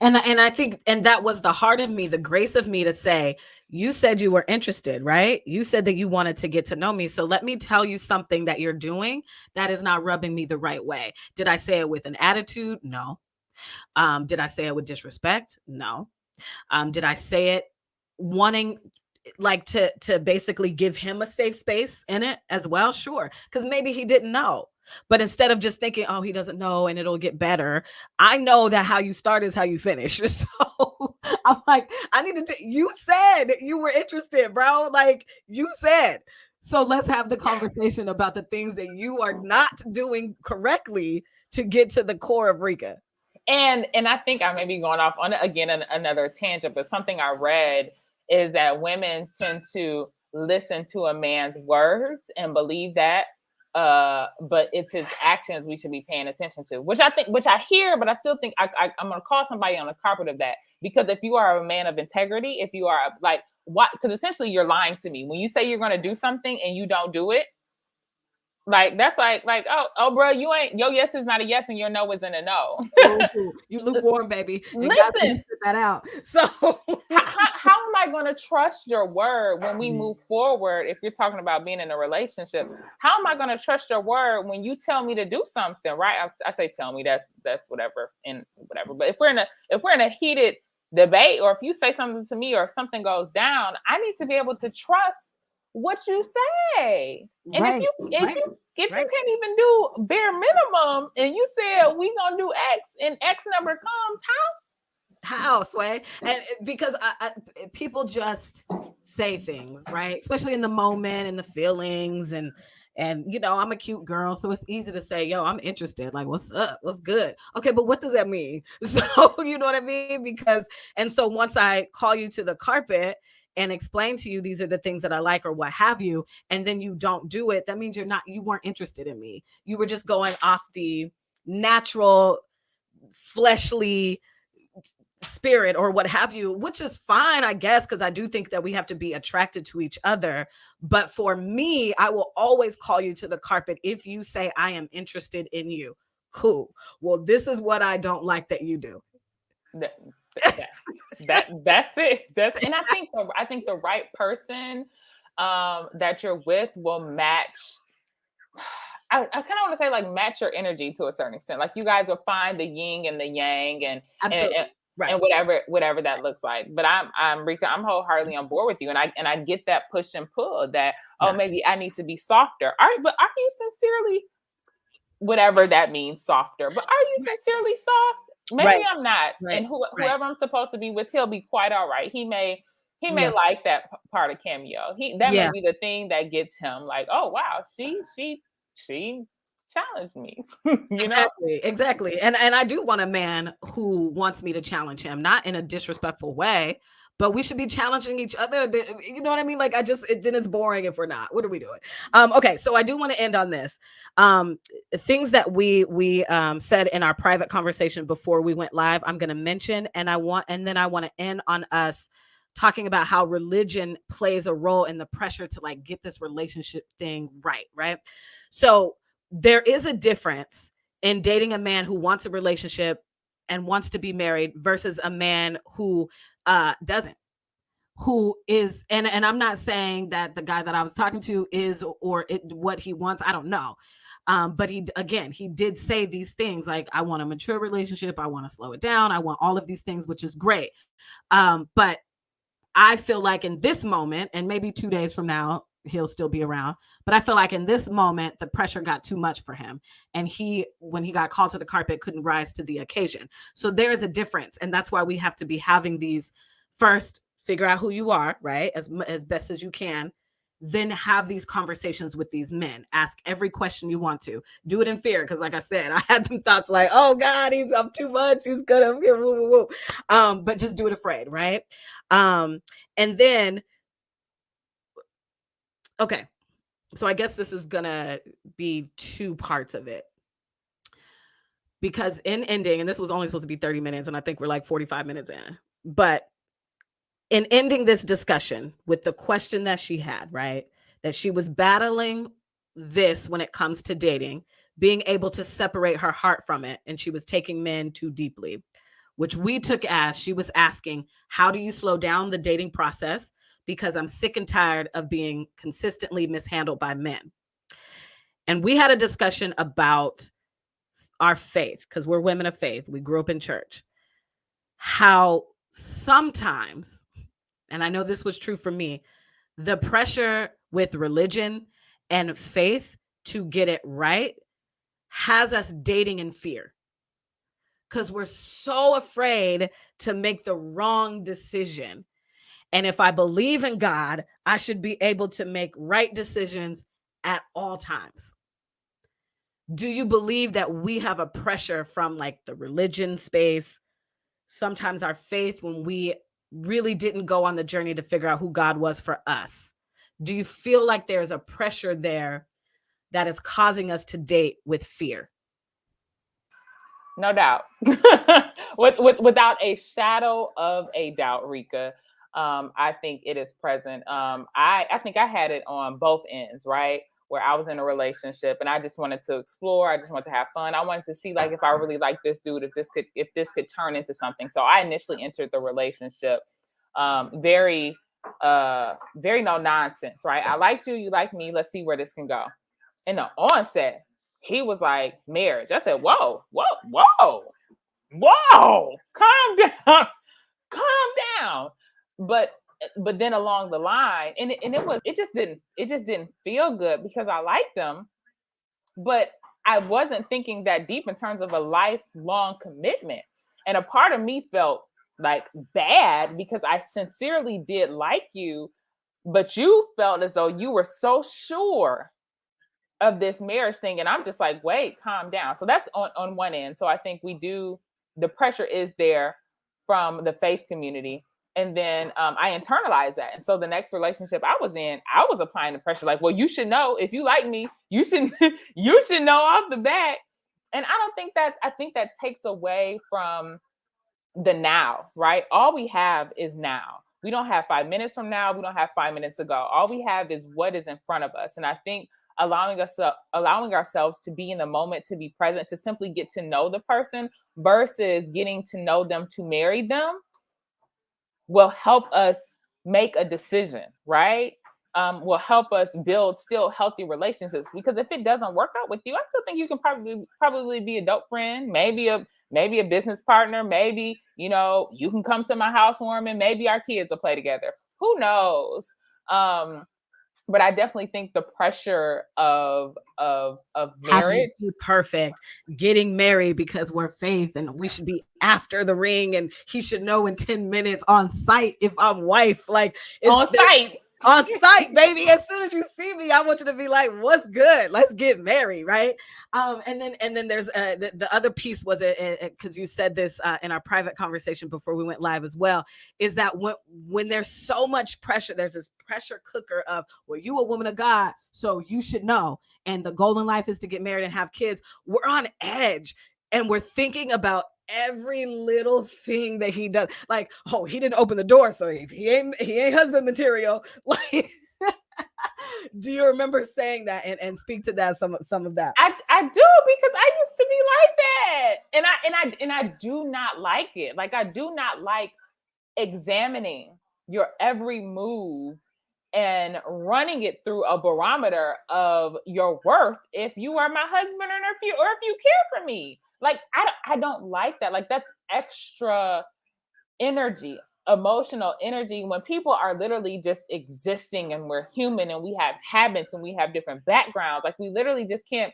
And I think, and that was the heart of me, the grace of me to say, you said you were interested, right? You said that you wanted to get to know me. So let me tell you something that you're doing that is not rubbing me the right way. Did I say it with an attitude? No. Did I say it with disrespect? No. Did I say it wanting like to basically give him a safe space in it as well? Sure. Because maybe he didn't know. But instead of just thinking, oh, he doesn't know and it'll get better, I know that how you start is how you finish. So I'm like, I need to, you said you were interested, bro. Like you said. So let's have the conversation about the things that you are not doing correctly to get to the core of Reka. And I think I may be going off on again another tangent, but something I read is that women tend to listen to a man's words and believe that, but it's his actions we should be paying attention to, which I hear, but I still think I'm going to call somebody on the carpet of that, because if you are a man of integrity, if you are like, what? Because essentially you're lying to me when you say you're going to do something and you don't do it. Like that's like oh bro, you ain't, your yes is not a yes and your no isn't a no. You lukewarm, baby. You Listen, got to figure that out. So how am I going to trust your word when we move forward? If you're talking about being in a relationship, how am I going to trust your word when you tell me to do something? Right? I say tell me, that's whatever and whatever. But if we're in a heated debate, or if you say something to me or if something goes down, I need to be able to trust what you say. And right, if you can't even do bare minimum and you said we gonna do X and X number comes, how Sway? And because people just say things, right? Especially in the moment and the feelings, and you know, I'm a cute girl, so it's easy to say, yo, I'm interested. Like, what's up? What's good? Okay, but what does that mean? So you know what I mean? Because, and so once I call you to the carpet and explain to you these are the things that I like or what have you, and then you don't do it, that means you weren't interested in me. You were just going off the natural fleshly spirit or what have you, which is fine, I guess, because I do think that we have to be attracted to each other. But for me, I will always call you to the carpet if you say I am interested in you. Cool. Well, this is what I don't like that you do. That's it. And I think the right person that you're with will match. I kind of want to say like match your energy to a certain extent. Like you guys will find the yin and the yang and right. and whatever that looks like. But I'm Reka, I'm wholeheartedly on board with you, and I get that push and pull that maybe I need to be softer. But are you sincerely, whatever that means, softer? But are you sincerely soft? Maybe I'm not, and whoever I'm supposed to be with, he'll be quite all right. He may like that part of Cameo. That may be the thing that gets him like, oh wow, she challenged me. You know? Exactly. And I do want a man who wants me to challenge him, not in a disrespectful way, but we should be challenging each other. You know what I mean? Like then it's boring if we're not. What are we doing? Okay, so I do want to end on this. Things that we said in our private conversation before we went live, I'm going to mention, and then I want to end on us talking about how religion plays a role in the pressure to like get this relationship thing right? So there is a difference in dating a man who wants a relationship and wants to be married versus a man who doesn't, who is, and I'm not saying that the guy that I was talking to is what he wants. I don't know. But he did say these things like, I want a mature relationship. I want to slow it down. I want all of these things, which is great. But I feel like in this moment, and maybe 2 days from now, he'll still be around. But I feel like in this moment, the pressure got too much for him. And when he got called to the carpet, couldn't rise to the occasion. So there is a difference. And that's why we have to be having these first, figure out who you are, right? As best as you can. Then have these conversations with these men. Ask every question you want to. Do it in fear. Because like I said, I had them thoughts like, oh God, he's up too much. He's gonna, but just do it afraid, right? And then, okay, so I guess this is gonna be two parts of it, because in ending, and this was only supposed to be 30 minutes, and I think we're like 45 minutes in, but in ending this discussion with the question that she had, right, that she was battling this when it comes to dating, being able to separate her heart from it, and she was taking men too deeply. which we took as she was asking, how do you slow down the dating process? Because I'm sick and tired of being consistently mishandled by men. And we had a discussion about our faith, because we're women of faith. We grew up in church. How sometimes, and I know this was true for me, the pressure with religion and faith to get it right has us dating in fear, because we're so afraid to make the wrong decision. And if I believe in God, I should be able to make right decisions at all times. Do you believe that we have a pressure from like the religion space, sometimes our faith, when we really didn't go on the journey to figure out who God was for us? Do you feel like there's a pressure there that is causing us to date with fear? No doubt. Without a shadow of a doubt, Reka. I think it is present. I think I had it on both ends, right? Where I was in a relationship and I just wanted to explore. I just wanted to have fun. I wanted to see like if I really like this dude, if this could turn into something. So I initially entered the relationship very no nonsense, right? I liked you, you like me. Let's see where this can go. In the onset, he was like, marriage. I said, whoa, calm down, calm down. But then along the line, it just didn't feel good because I liked them, but I wasn't thinking that deep in terms of a lifelong commitment. And a part of me felt like bad because I sincerely did like you, but you felt as though you were so sure of this marriage thing. And I'm just like, wait, calm down. So that's on one end. So I think the pressure is there from the faith community. And then I internalized that. And so the next relationship I was in, I was applying the pressure like, well, you should know if you like me, you should know off the bat. And I think that takes away from the now, right? All we have is now. We don't have 5 minutes from now. We don't have 5 minutes ago. All we have is what is in front of us. And I think allowing ourselves to be in the moment, to be present, to simply get to know the person versus getting to know them to marry them will help us make a decision, right? Will help us build still healthy relationships. Because if it doesn't work out with you, I still think you can probably be a dope friend, maybe a business partner, maybe, you can come to my housewarming, maybe our kids will play together. Who knows? But I definitely think the pressure of marriage, perfect, getting married because we're faith and we should be after the ring and he should know in 10 minutes on site if I'm wife, like on site, baby. As soon as you see me, I want you to be like, what's good? Let's get married, right? And then there's the other piece was it because you said this in our private conversation before we went live as well, is that when there's so much pressure, there's this pressure cooker of, well, you a woman of God, so you should know, and the goal in life is to get married and have kids. We're on edge and we're thinking about every little thing that he does, like, oh, he didn't open the door, so he ain't husband material. Like, do you remember saying that and speak to that some of that? I do, because I used to be like that, and I do not like it. Like, I do not like examining your every move and running it through a barometer of your worth if you are my husband or if you care for me. Like, I don't like that. Like, that's extra energy, emotional energy, when people are literally just existing and we're human and we have habits and we have different backgrounds. Like, we literally just can't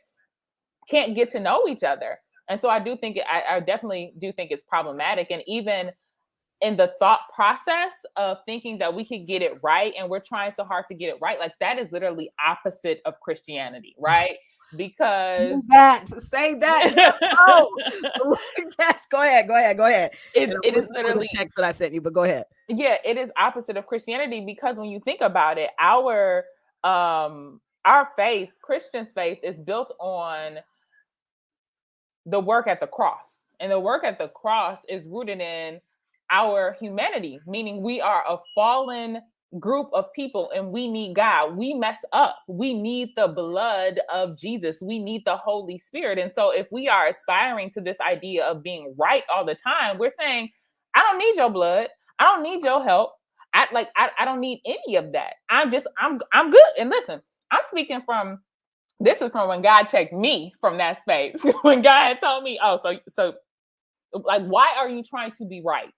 get to know each other. And so I definitely do think it's problematic. And even in the thought process of thinking that we could get it right and we're trying so hard to get it right, like, that is literally opposite of Christianity, right? Because say that. Oh, yes, go ahead. It is literally the text that I sent you, but go ahead. Yeah, it is opposite of Christianity, because when you think about it, our faith, Christian's faith, is built on the work at the cross. And the work at the cross is rooted in our humanity, meaning we are a fallen group of people and we need God. We mess up. We need the blood of Jesus. We need the Holy Spirit. And so if we are aspiring to this idea of being right all the time, we're saying, I don't need your blood. I don't need your help. I don't need any of that. I'm good. And listen, I'm speaking from, this is from when God checked me from that space. When God had told me, oh, so like, why are you trying to be right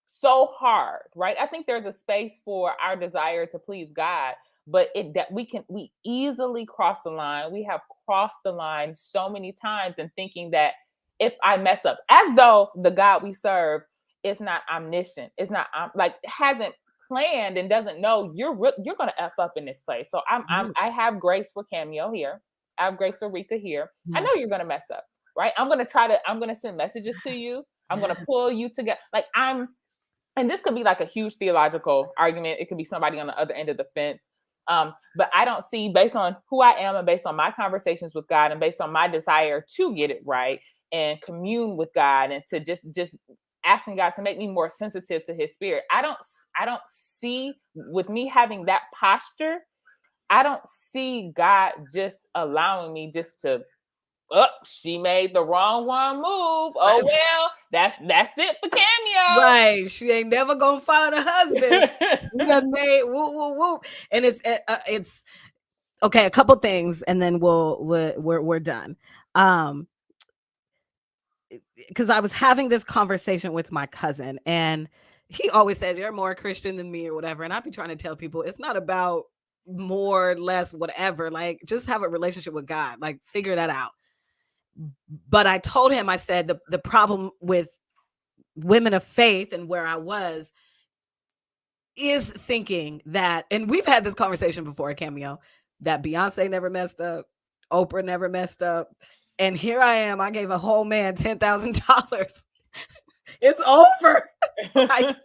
so hard, right? I think there's a space for our desire to please God, but we easily cross the line. We have crossed the line so many times in thinking that if I mess up, as though the God we serve is not omniscient, it's not like hasn't planned and doesn't know you're going to F up in this place. So I have grace for Cameo here. I have grace for Reka here. I know you're going to mess up, right? I'm going to send messages to you. I'm going to pull you together. Like and this could be like a huge theological argument. It could be somebody on the other end of the fence. But I don't see, based on who I am and based on my conversations with God and based on my desire to get it right and commune with God and to just asking God to make me more sensitive to his spirit. I don't see, with me having that posture, I don't see God just allowing me just to, she made the wrong one move. Oh, well, that's it for Cameo. Right. She ain't never gonna find a husband. We done made whoop, whoop, whoop. And it's okay, a couple things, and then we're done. Because I was having this conversation with my cousin, and he always says, you're more Christian than me or whatever. And I'd be trying to tell people it's not about more, less, whatever. Like, just have a relationship with God, like figure that out. But I told him, I said, the problem with women of faith and where I was is thinking that, and we've had this conversation before, Cameo, that Beyonce never messed up, Oprah never messed up. And here I am, I gave a whole man $10,000. It's over. I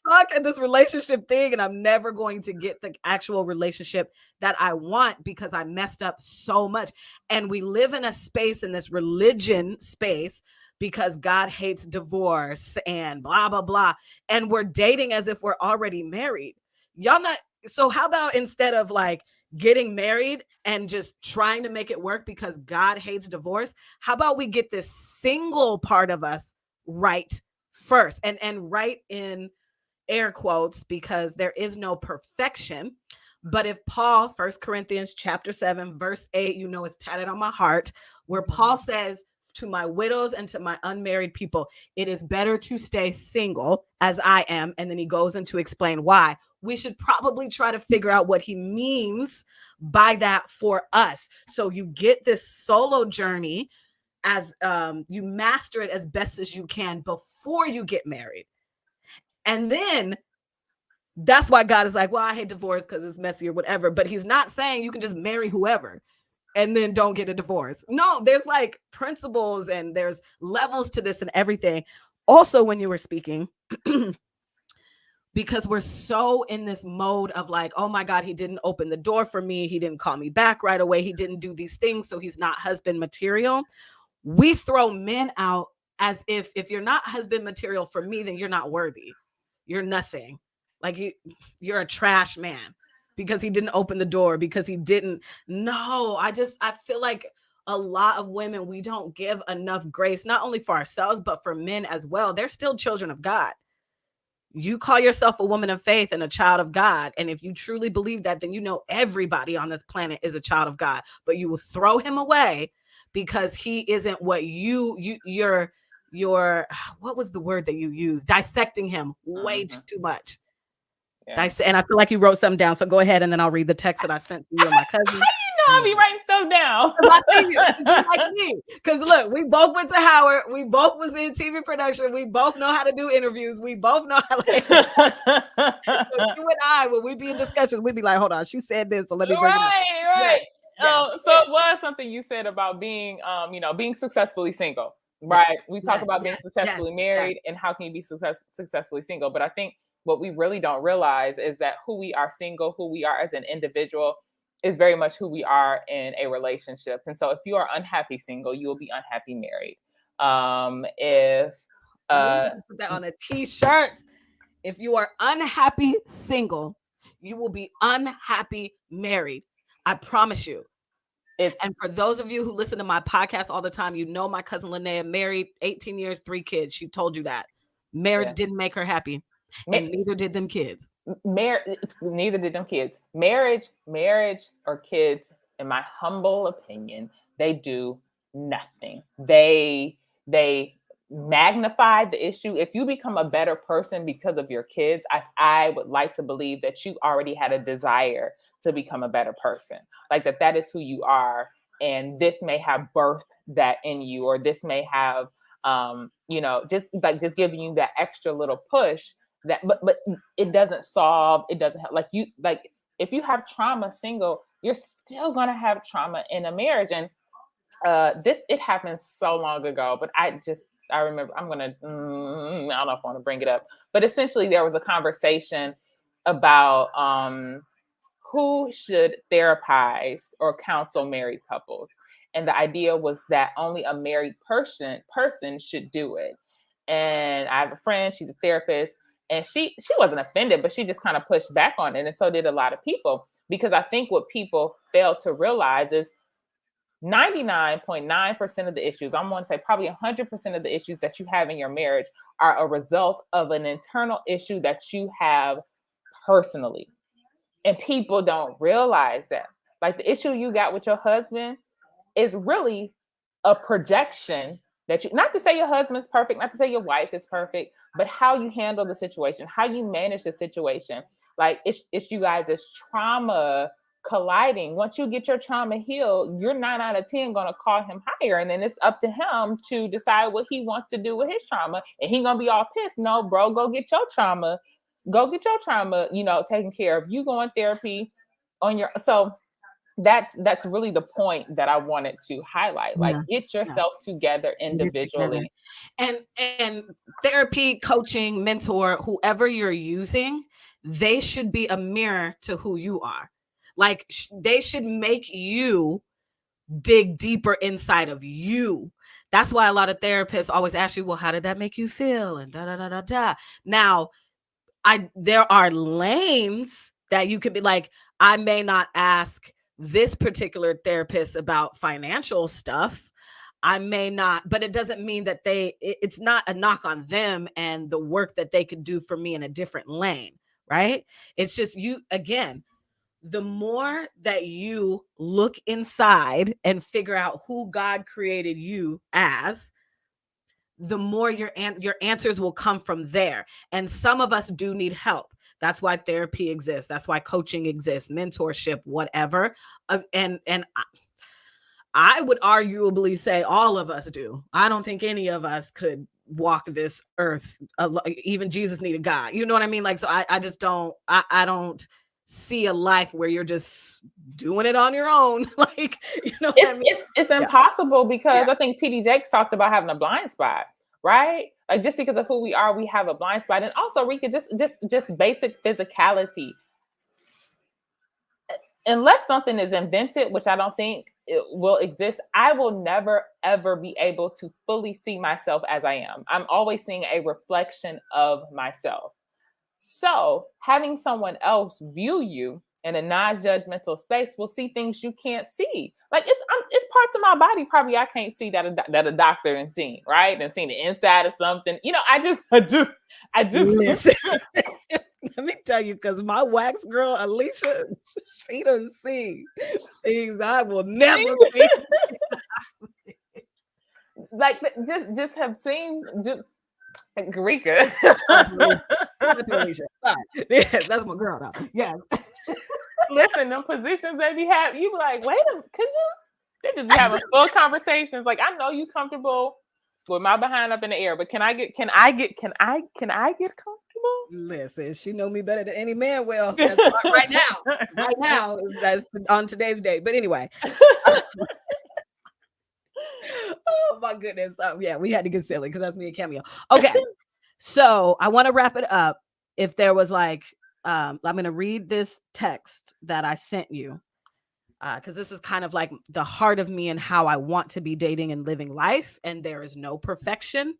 suck at this relationship thing, and I'm never going to get the actual relationship that I want because I messed up so much. And we live in a space, in this religion space, because God hates divorce and blah, blah, blah. And we're dating as if we're already married. Y'all not. So how about instead of like getting married and just trying to make it work because God hates divorce, how about we get this single part of us right first, and right in air quotes, because there is no perfection. But if Paul, 1 Corinthians chapter 7, verse 8, it's tatted on my heart, where Paul says, to my widows and to my unmarried people, it is better to stay single as I am. And then he goes in to explain why. We should probably try to figure out what he means by that for us. So you get this solo journey as you master it as best as you can before you get married. And then that's why God is like, well, I hate divorce because it's messy or whatever. But he's not saying you can just marry whoever and then don't get a divorce. No, there's like principles and there's levels to this and everything. Also, when you were speaking, because we're so in this mode of like, oh my God, he didn't open the door for me. He didn't call me back right away. He didn't do these things. So he's not husband material. We throw men out as if you're not husband material for me, then you're not worthy. You're nothing. Like you're a trash man because he didn't open the door, because he didn't. No, I feel like a lot of women, we don't give enough grace, not only for ourselves, but for men as well. They're still children of God. You call yourself a woman of faith and a child of God. And if you truly believe that, then everybody on this planet is a child of God, but you will throw him away because he isn't what you're what was the word that you used? Dissecting him way too much. Yeah. And I feel like you wrote something down. So go ahead and then I'll read the text that I sent to you and my cousin. I'll be writing stuff down. I think you're like me. Because look, we both went to Howard. We both was in TV production. We both know how to do interviews. We both know how to. So you and I, when we be in discussions, we'd be like, hold on, she said this, so let me bring it up. Right. So it was something you said about being, being successfully single, right? We talk about being successfully married and how can you be successfully single. But I think what we really don't realize is that who we are single, who we are as an individual, is very much who we are in a relationship. And so if you are unhappy single, you will be unhappy married. Put that on a t-shirt. If you are unhappy single, you will be unhappy married. I promise you. And for those of you who listen to my podcast all the time, you know my cousin Linnea married 18 years, 3 kids. She told you that. Marriage didn't make her happy, and neither did them kids. Neither did them kids. Marriage or kids, in my humble opinion, they do nothing. They magnify the issue. If you become a better person because of your kids, I would like to believe that you already had a desire to become a better person. Like that is who you are. And this may have birthed that in you, or this may have, just giving you that extra little push that, but it doesn't solve, it doesn't help. If you have trauma single, you're still going to have trauma in a marriage. And it happened so long ago, but I remember, I don't know if I want to bring it up, but essentially there was a conversation about who should therapize or counsel married couples. And the idea was that only a married person should do it. And I have a friend, she's a therapist, and she wasn't offended, but she just kind of pushed back on it. And so did a lot of people, because I think what people fail to realize is 99.9% of the issues, I'm going to say probably 100% of the issues that you have in your marriage are a result of an internal issue that you have personally. And people don't realize that. Like the issue you got with your husband is really a projection that not to say your husband's perfect, not to say your wife is perfect, but how you handle the situation, how you manage the situation. Like it's you guys' trauma colliding. Once you get your trauma healed, you're 9 out of 10 going to call him higher. And then it's up to him to decide what he wants to do with his trauma. And he's going to be all pissed. No, bro, go get your trauma, taken care of. You go on therapy on your, so that's really the point that I wanted to highlight. Like, get yourself together individually. And therapy, coaching, mentor, whoever you're using, they should be a mirror to who you are. Like they should make you dig deeper inside of you. That's why a lot of therapists always ask you, well, how did that make you feel? And da da da da da. Now, there are lanes that you could be like, I may not ask this particular therapist about financial stuff. I may not, but it doesn't mean that it's not a knock on them and the work that they could do for me in a different lane, right? It's just again, the more that you look inside and figure out who God created you as, the more your answers will come from there. And some of us do need help. That's why therapy exists. That's why coaching exists, mentorship, whatever. And I would arguably say all of us do. I don't think any of us could walk this earth. Even Jesus needed God. You know what I mean? Like, so I just don't, I don't see a life where you're just doing it on your own. Like, you know what I mean? It's impossible because I think TD Jakes talked about having a blind spot, right? Like just because of who we are, we have a blind spot. And also, Reka, just basic physicality. Unless something is invented, which I don't think it will exist, I will never, ever be able to fully see myself as I am. I'm always seeing a reflection of myself. So having someone else view you in a non-judgmental space will see things you can't see. Like it's parts of my body probably I can't see that a doctor and seen, right? And seen the inside of something. You know, I just listen. Let me tell you, because my wax girl Alicia, she doesn't see things I will never see. Like just have seen Reka. That's my girl now. Yeah. Listen, them positions they be have, you be like, wait a minute, could you? They just be having full conversations. Like, I know you comfortable with my behind up in the air, but can I get comfortable? Listen, she know me better than any man will. That's right now, that's on today's date. But anyway. Oh my goodness. Yeah, we had to get silly because that's me and Cameo. Okay. So I want to wrap it up. If there was like, I'm going to read this text that I sent you because this is kind of like the heart of me and how I want to be dating and living life. And there is no perfection.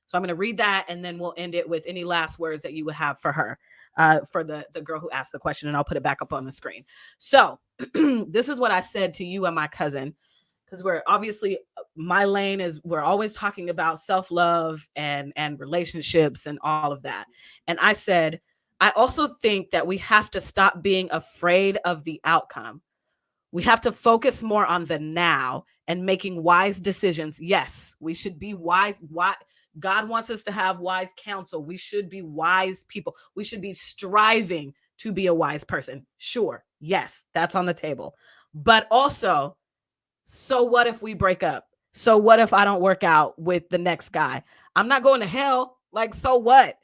So I'm going to read that, and then we'll end it with any last words that you would have for her, for the girl who asked the question, and I'll put it back up on the screen. So this is what I said to you and my cousin, because we're obviously, my lane is, we're always talking about self-love and relationships and all of that. And I said, I also think that we have to stop being afraid of the outcome. We have to focus more on the now and making wise decisions. Yes, we should be wise. God wants us to have wise counsel. We should be wise people. We should be striving to be a wise person. Sure. Yes, that's on the table. But also, so what if we break up? So what if I don't work out with the next guy? I'm not going to hell. Like, so what?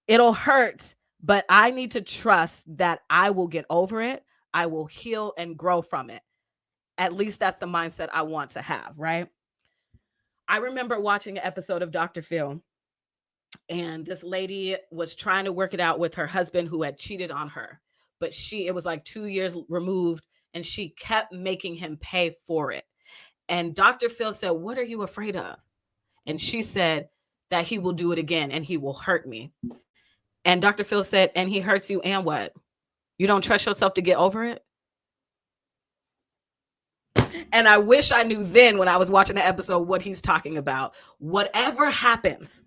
It'll hurt, but I need to trust that I will get over it. I will heal and grow from it. At least that's the mindset I want to have, right? I remember watching an episode of Dr. Phil, and this lady was trying to work it out with her husband who had cheated on her. But it was like 2 years removed, and she kept making him pay for it. And Dr. Phil said, "What are you afraid of?" And she said, "That he will do it again and he will hurt me." And Dr. Phil said, "And he hurts you, and what? You don't trust yourself to get over it?" And I wish I knew then, when I was watching the episode, what he's talking about. Whatever happens,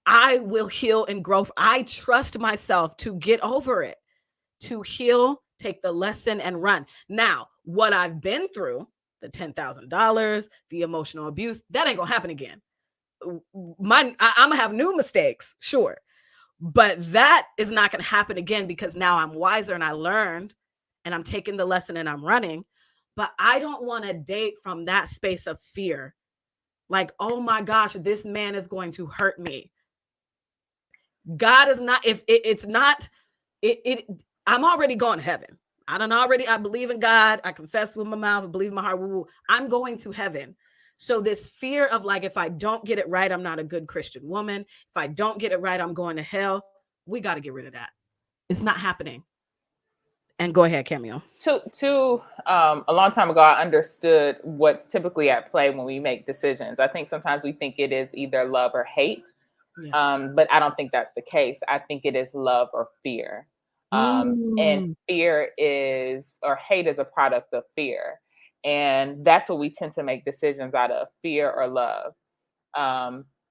I will heal and grow. I trust myself to get over it, to heal, take the lesson, and run. Now, what I've been through, the $10,000, the emotional abuse, that ain't gonna happen again. I'm gonna have new mistakes, sure, but that is not gonna happen again, because now I'm wiser and I learned, and I'm taking the lesson and I'm running. But I don't want to date from that space of fear. Like, oh my gosh, this man is going to hurt me. God is not, if it's not, I'm already going to heaven. I believe in God. I confess with my mouth, I believe in my heart. I'm going to heaven. So this fear of, like, if I don't get it right, I'm not a good Christian woman. If I don't get it right, I'm going to hell. We got to get rid of that. It's not happening. And go ahead, Cameo. A long time ago, I understood what's typically at play when we make decisions. I think sometimes we think it is either love or hate, but I don't think that's the case. I think it is love or fear. And fear is, or hate is, a product of fear. And that's what we tend to make decisions out of, fear or love.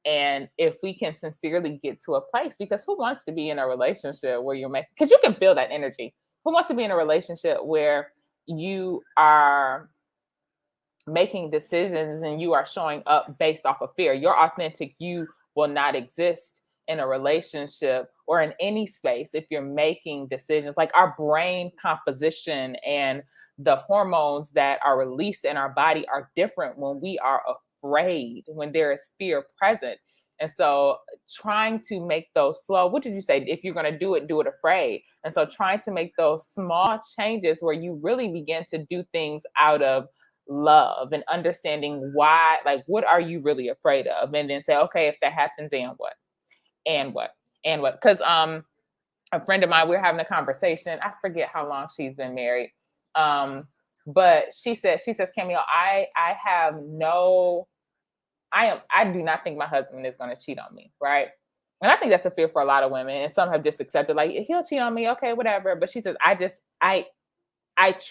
And if we can sincerely get to a place, because who wants to be in a relationship where you're making, because you can feel that energy. Who wants to be in a relationship where you are making decisions and you are showing up based off of fear? Your authentic you will not exist in a relationship or in any space if you're making decisions. Like, our brain composition and the hormones that are released in our body are different when we are afraid, when there is fear present. And so trying to make those slow, what did you say? If you're going to do it afraid. And so trying to make those small changes where you really begin to do things out of love and understanding why, like, what are you really afraid of? And then say, okay, if that happens, and what? And what? And what? Because a friend of mine, we were having a conversation. I forget how long she's been married. But she says, Cameo, I do not think my husband is going to cheat on me, right? And I think that's a fear for a lot of women. And some have just accepted, like, he'll cheat on me, okay, whatever. But she says, I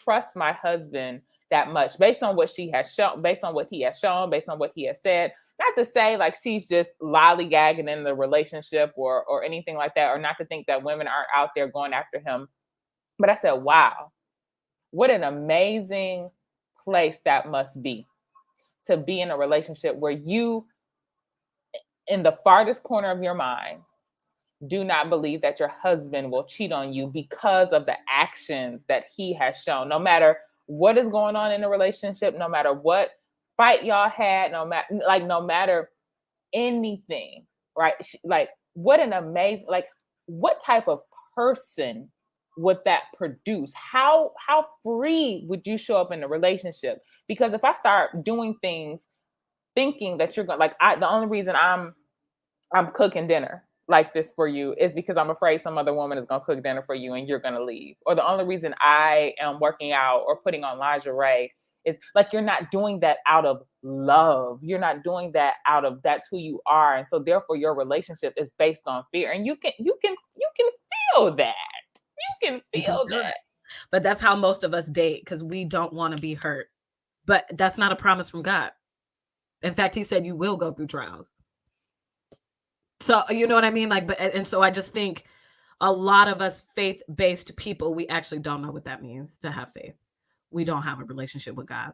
trust my husband that much, based on what she has shown, based on what he has shown, based on what he has said. Not to say like she's just lollygagging in the relationship or anything like that, or not to think that women aren't out there going after him. But I said, wow, what an amazing place that must be, to be in a relationship where you, in the farthest corner of your mind, do not believe that your husband will cheat on you because of the actions that he has shown. No matter what is going on in the relationship, no matter what fight y'all had, no matter anything, right? Like, what an amazing, like, what type of person would that produce? How free would you show up in a relationship? Because if I start doing things thinking that you're going, the only reason I'm cooking dinner like this for you is because I'm afraid some other woman is going to cook dinner for you and you're going to leave. Or the only reason I am working out or putting on lingerie It's like you're not doing that out of love. You're not doing that out of that's who you are. And so therefore your relationship is based on fear. And you can feel that. You can feel that. But that's how most of us date, because we don't want to be hurt. But that's not a promise from God. In fact, he said you will go through trials. So, you know what I mean? Like, but, and so I just think a lot of us faith-based people, we actually don't know what that means to have faith. We don't have a relationship with God.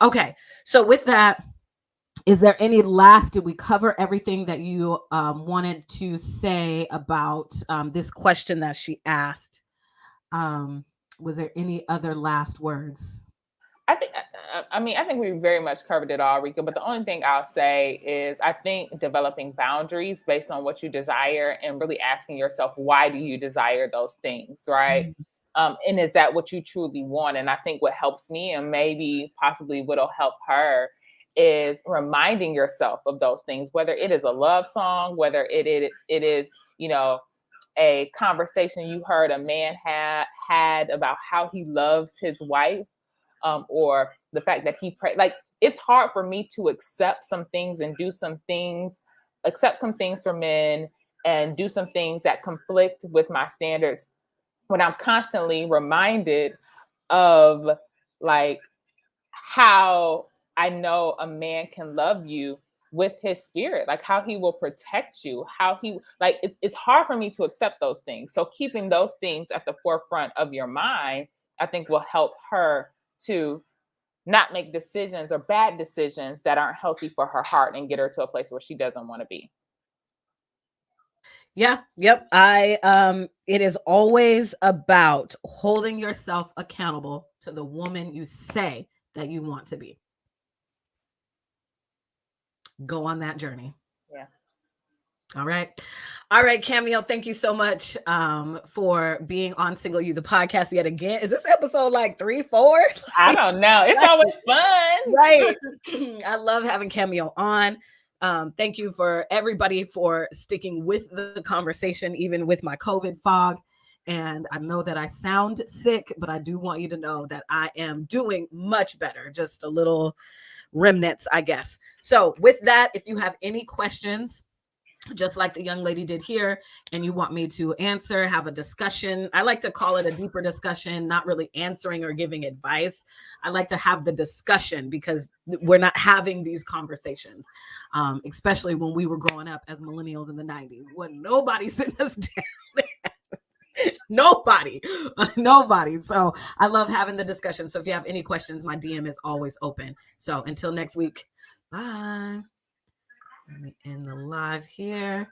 Okay. So with that, is there any did we cover everything that you wanted to say about this question that she asked? Was there any other last words? I think we very much covered it all, Reka, but the only thing I'll say is I think developing boundaries based on what you desire and really asking yourself, why do you desire those things, right? Mm-hmm. And is that what you truly want? And I think what helps me, and maybe possibly what'll help her, is reminding yourself of those things, whether it is a love song, whether it is, a conversation you heard a man had about how he loves his wife. Or the fact that he prayed. Like, it's hard for me to accept some things and accept some things for men and do some things that conflict with my standards when I'm constantly reminded of like how I know a man can love you with his spirit, like how he will protect you, how he, like, it's hard for me to accept those things. So keeping those things at the forefront of your mind, I think will help her to not make decisions or bad decisions that aren't healthy for her heart and get her to a place where she doesn't want to be. Yeah. Yep. It is always about holding yourself accountable to the woman you say that you want to be. Go on that journey. Yeah. All right, Cameo, thank you so much for being on Single You, the podcast yet again. Is this episode like 3, 4? I don't know. It's always fun. Right. I love having Cameo on. Thank you for everybody for sticking with the conversation, even with my COVID fog. And I know that I sound sick, but I do want you to know that I am doing much better. Just a little remnants, I guess. So with that, if you have any questions, just like the young lady did here, and you want me to answer, have a discussion. I like to call it a deeper discussion, not really answering or giving advice. I like to have the discussion because we're not having these conversations, especially when we were growing up as millennials in the 90s, when nobody sitting us down. Nobody. So I love having the discussion. So if you have any questions, my DM is always open. So until next week, bye. Let me end the live here.